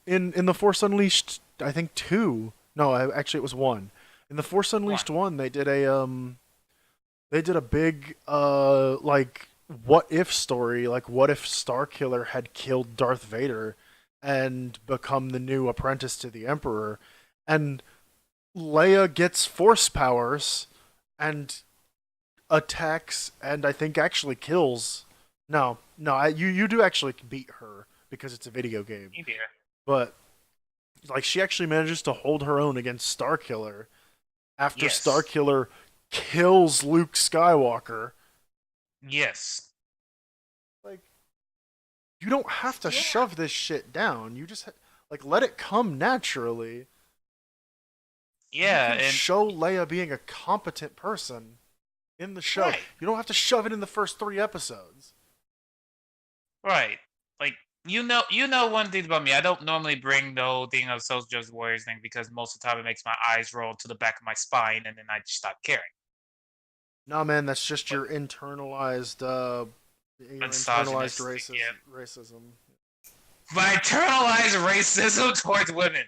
the Force Unleashed, I think 2. No, actually it was 1. In the Force Unleashed 1, they did a big like what if story, like what if Starkiller had killed Darth Vader and become the new apprentice to the Emperor, and Leia gets force powers and attacks and I think actually kills. No, you do actually beat her because it's a video game. But like she actually manages to hold her own against Starkiller after Yes. Starkiller kills Luke Skywalker. Yes. Like you don't have to shove this shit down. You just like let it come naturally. Yeah, you can and show Leia being a competent person in the show. Right. You don't have to shove it in the first 3 episodes. right. Like you know one thing about me. I don't normally bring the whole thing of Social Justice Warriors thing because most of the time it makes my eyes roll to the back of my spine and then I just stop caring. No, man, that's just your internalized Misogynistic, racism. My internalized racism towards women.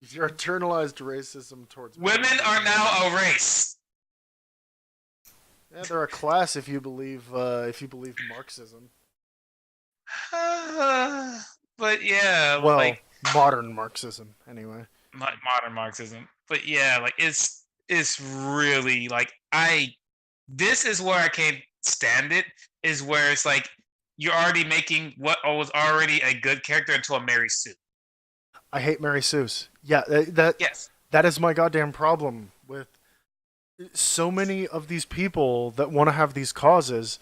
Your internalized racism towards Women are now a race. Yeah, they're a class if you believe Marxism. But yeah, Well, like modern Marxism, anyway. modern Marxism. But yeah, like it's really like I. This is where I can't stand it. Is where it's like you're already making what was already a good character into a Mary Sue. I hate Mary Sue's. Yeah, that is my goddamn problem with so many of these people that want to have these causes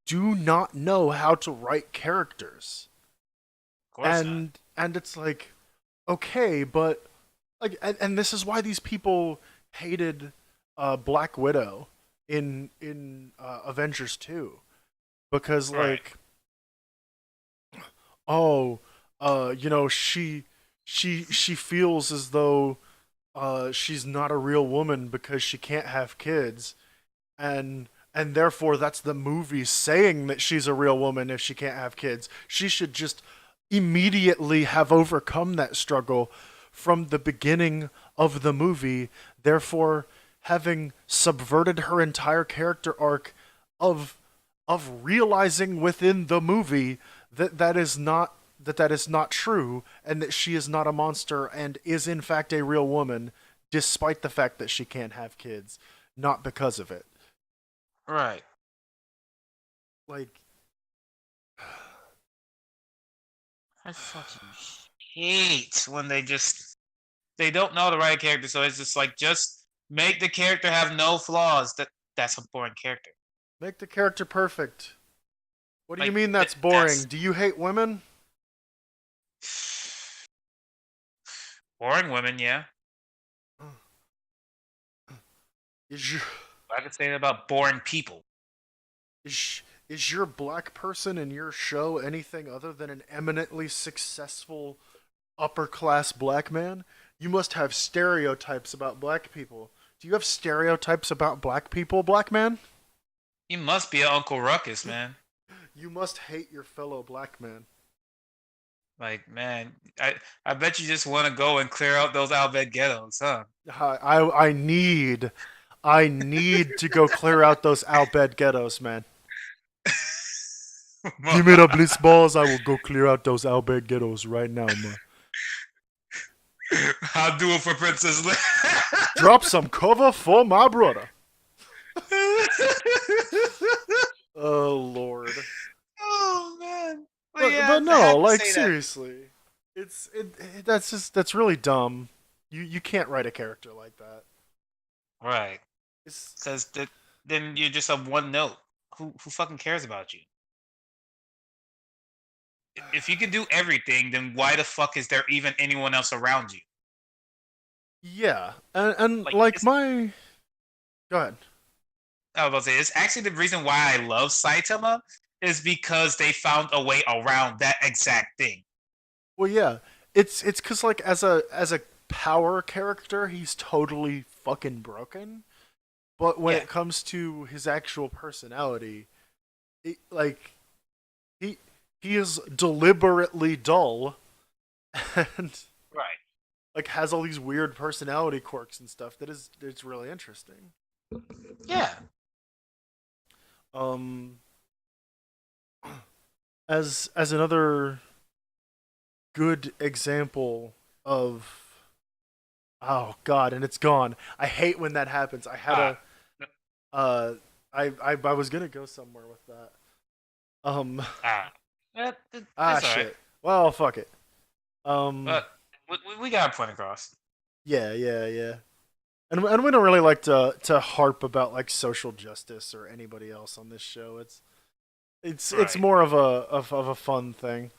do not know how to write characters. Of course not. And it's like, okay, but like, and this is why these people hated Black Widow in Avengers 2, because Right. like, oh, you know, she feels as though she's not a real woman because she can't have kids, and therefore that's the movie saying that she's a real woman if she can't have kids. She should just immediately have overcome that struggle from the beginning of the movie, therefore having subverted her entire character arc of realizing within the movie that is not true, and that she is not a monster and is in fact a real woman, despite the fact that she can't have kids, not because of it. Right. Like, I fucking hate when they don't know the right character, so it's just make the character have no flaws. That's a boring character. make the character perfect. What do you Like mean that's boring? that's Do you hate women? boring women, yeah. Is your I could say that about boring people. is your black person in your show anything other than an eminently successful upper class black man? You must have stereotypes about black people. Do you have stereotypes about black people, black man? You must be an Uncle Ruckus, man. You must hate your fellow black man. Like, man, I bet you just want to go and clear out those Albed ghettos, huh? I need to go clear out those Albed ghettos, man. Give me the blitz balls, I will go clear out those Albed ghettos right now, man. I'll do it for Princess Leia. Drop some cover for my brother. Oh Lord. Oh man. But I no, have to like say that. seriously, that's really dumb. You can't write a character like that. Right. It's Because then you're just a one note. Who fucking cares about you? If you can do everything, then why the fuck is there even anyone else around you? yeah, and Like, like my go ahead. I was about to say, it's actually the reason why I love Saitama is because they found a way around that exact thing. Well, yeah, it's because like as a power character, he's totally fucking broken. But when Yeah. it comes to his actual personality, like he he is deliberately dull and Right. like has all these weird personality quirks and stuff that is it's really interesting. Yeah. Um, as another good example of oh god, and it's gone. I hate when that happens. I had Ah. a I was gonna go somewhere with that. Um Ah. ah It's alright. shit. Well, fuck it. Um But we got a point across. yeah. And we don't really like to harp about like social justice or anybody else on this show. It's Right. more of a fun thing.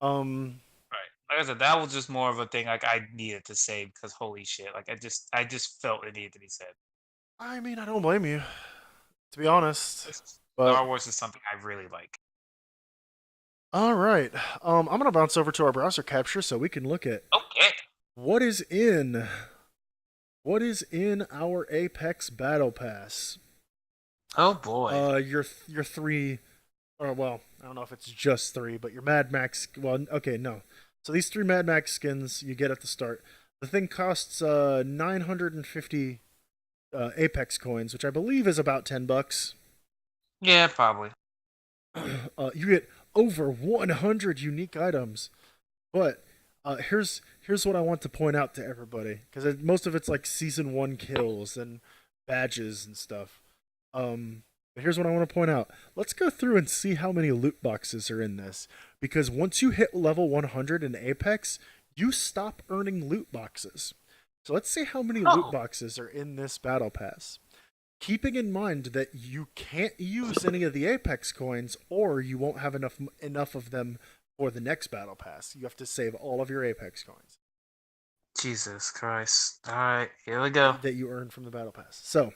Um Right. Like I said, that was just more of a thing like I needed to say because holy shit. Like I just felt it needed to be said. I mean, I don't blame you, to be honest. But Star Wars is something I really like. all right. I'm gonna bounce over to our browser capture so we can look at Okay. what is in our Apex Battle Pass. Oh boy. Your three, or well, I don't know if it's just three, but your Mad Max. Well, okay, no. So these three Mad Max skins you get at the start. The thing costs $950 Apex coins, which I believe is about $10. Yeah, probably. You get over 100 unique items. But here's what I want to point out to everybody, because most of it's like season 1 kills and badges and stuff. But here's what I want to point out. Let's go through and see how many loot boxes are in this, because once you hit level 100 in Apex, you stop earning loot boxes. So let's see how many loot boxes are in this battle pass. Keeping in mind that you can't use any of the Apex coins, or you won't have enough of them for the next battle pass. You have to save all of your Apex coins. Jesus Christ. Alright, here we go. That you earn from the battle pass. So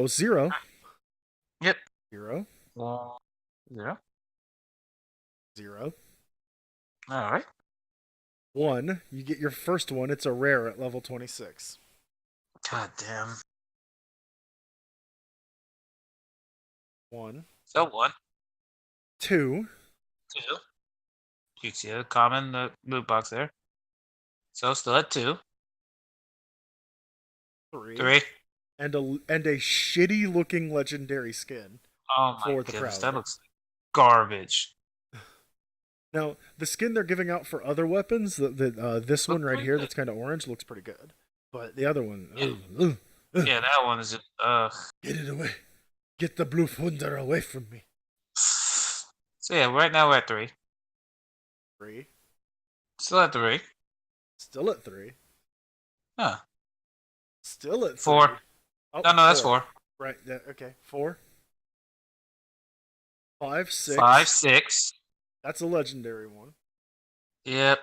0. Yep. 0. 0. 0. Alright. 1. You get your first one. It's a rare at level 26. God damn. 1. So 1. 2. 2. You see a common loot box there. So still at 2. 3. 3. And a shitty looking legendary skin. Oh my For the goodness, crowd. that looks like garbage. Now, the skin they're giving out for other weapons, this one right here that's kind of orange, looks pretty good. But the other one... Yeah, that one is just... Get it away. Get the blue thunder away from me. So yeah, right now we're at 3. 3. Still at 3. Still at 3. Huh. Still at 3. 4. Oh, No, that's 4. Right, okay. 4. 5, 6. 5, 6. That's a legendary one. Yep.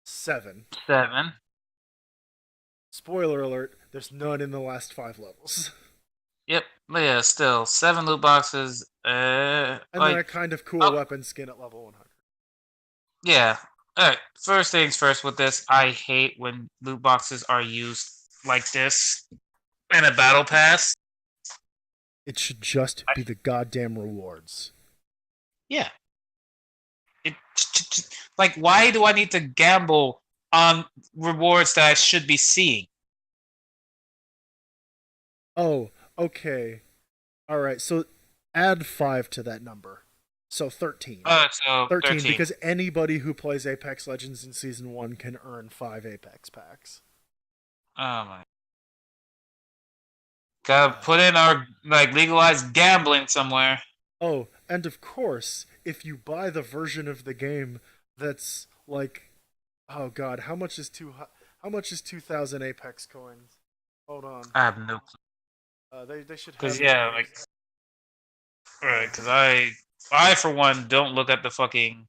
7. 7. Spoiler alert, there's none in the last 5 levels. Yep. But yeah, still 7 loot boxes. And then a kind of cool weapon skin at level 100. Yeah. Alright. First things first with this, I hate when loot boxes are used like this in a battle pass. It should just be the goddamn rewards. Yeah. Like, why do I need to gamble on rewards that I should be seeing? Oh, okay. Alright, so add 5 to that number. So 13. So 13. Because anybody who plays Apex Legends in Season 1 can earn 5 Apex packs. Oh my. Gotta put in our, legalized gambling somewhere. Oh, and of course, if you buy the version of the game that's like... Oh god, how much is 2,000 Apex coins? Hold on. I have no clue. They should have... Because, yeah, Right, because I, for one, don't look at the fucking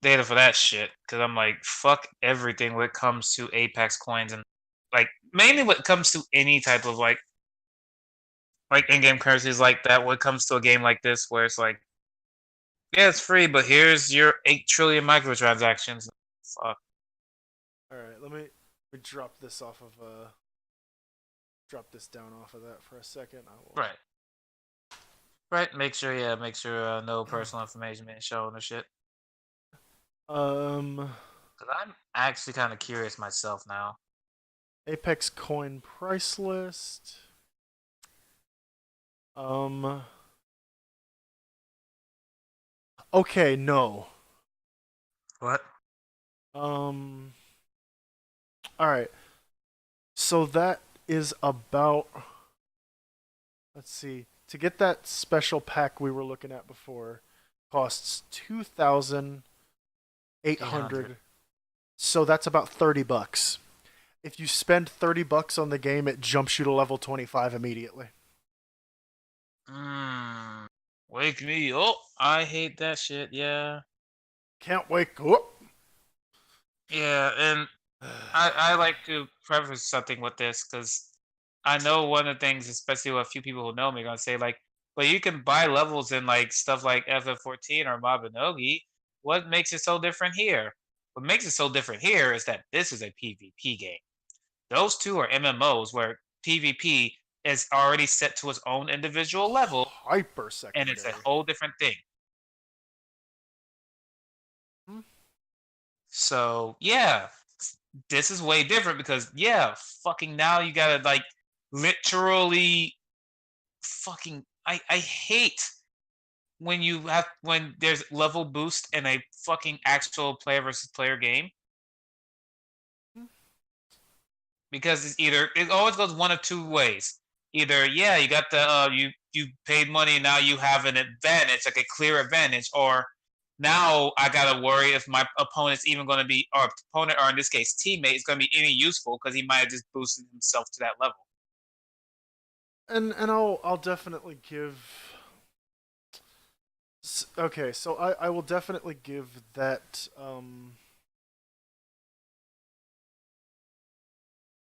data for that shit. Because I'm like, fuck everything when it comes to Apex coins. And, mainly when it comes to any type of, in-game currencies like that, when it comes to a game like this, where it's like, yeah, it's free, but here's your 8 trillion microtransactions. Fuck. Alright, let me drop this off of, drop this down off of that for a second. I will... Right. Right, make sure no personal information being shown or shit. Because I'm actually kind of curious myself now. Apex coin price list. Okay, no. What? Alright. So that is about... Let's see. To get that special pack we were looking at before, costs 2,800. So that's about $30. If you spend $30 on the game, it jumps you to level 25 immediately. Wake me up. I hate that shit, yeah. Can't wake up. Yeah, and I like to preface something with this, because I know one of the things, especially with a few people who know me, are going to say, but you can buy levels in, stuff like FF14 or Mabinogi. What makes it so different here? What makes it so different here is that this is a PvP game. Those two are MMOs where PvP is already set to its own individual level. Hyper secondary. And it's a whole different thing. So, yeah. this is way different because yeah, fucking now you gotta like literally fucking I hate when there's level boost in a fucking actual player versus player game because it always goes one of two ways. Either yeah, you got the you paid money and now you have an advantage, like a clear advantage, or now I gotta worry if my opponent's even going to be, or opponent, or in this case teammate, is going to be any useful because he might have just boosted himself to that level. And I'll definitely give. Okay, so I will definitely give that.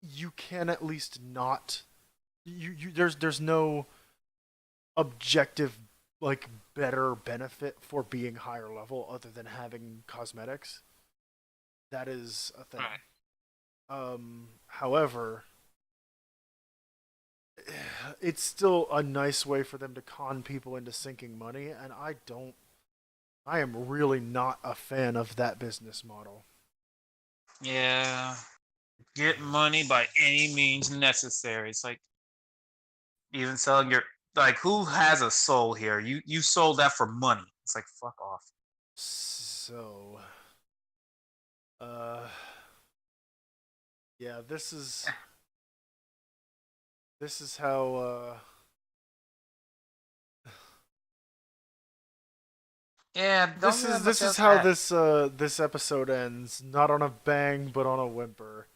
You can at least not. There's no objective like better benefit for being higher level other than having cosmetics. That is a thing. Right. However, it's still a nice way for them to con people into sinking money, and I am really not a fan of that business model. Yeah, get money by any means necessary. It's like even selling your, like, who has a soul here? You sold that for money. It's like fuck off. So, uh, yeah, this is how Yeah, don't this really is have this much is else to how add. this episode ends. Not on a bang, but on a whimper,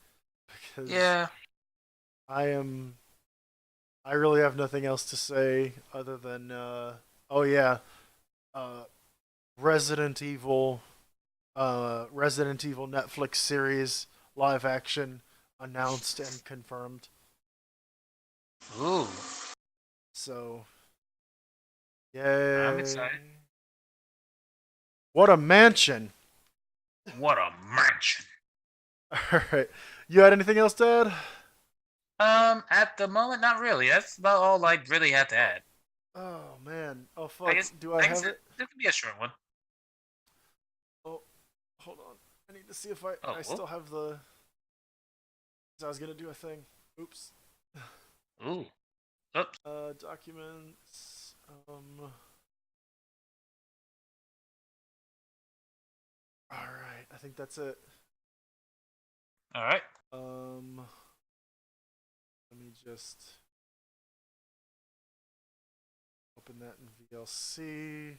because Yeah, I am I really have nothing else to say other than oh yeah, uh, Resident Evil Resident Evil Netflix series live action announced and confirmed. ooh, So, I'm yay. excited. What a mansion. What a mansion. All right. You had anything else to add? At the moment, not really. That's about all I really had to add. Oh man. Oh I fuck. guess, Do I I guess have it? it could be a short one. Oh, hold on. I need to see if I Oh, still have the 'cause I was going to do a thing. Oops. ooh, oops. Documents all right. I think that's it. All right. Let me just open that in VLC,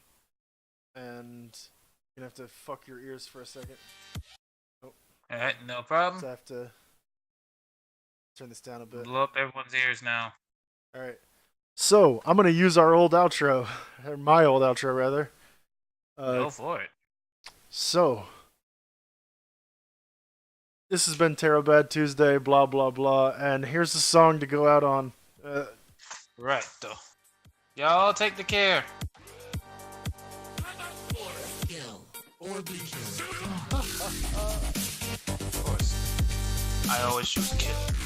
and you're gonna have to fuck your ears for a second. Oh, All right, no so problem. I have to turn this down a bit. Blow up everyone's ears now. All right. So I'm gonna use our old outro, or my old outro rather. Go for it. So this has been Terribad Tuesday, blah blah blah, and here's the song to go out on. Right, though. Y'all take the care. Kill or be killed. Of course. I always choose kill.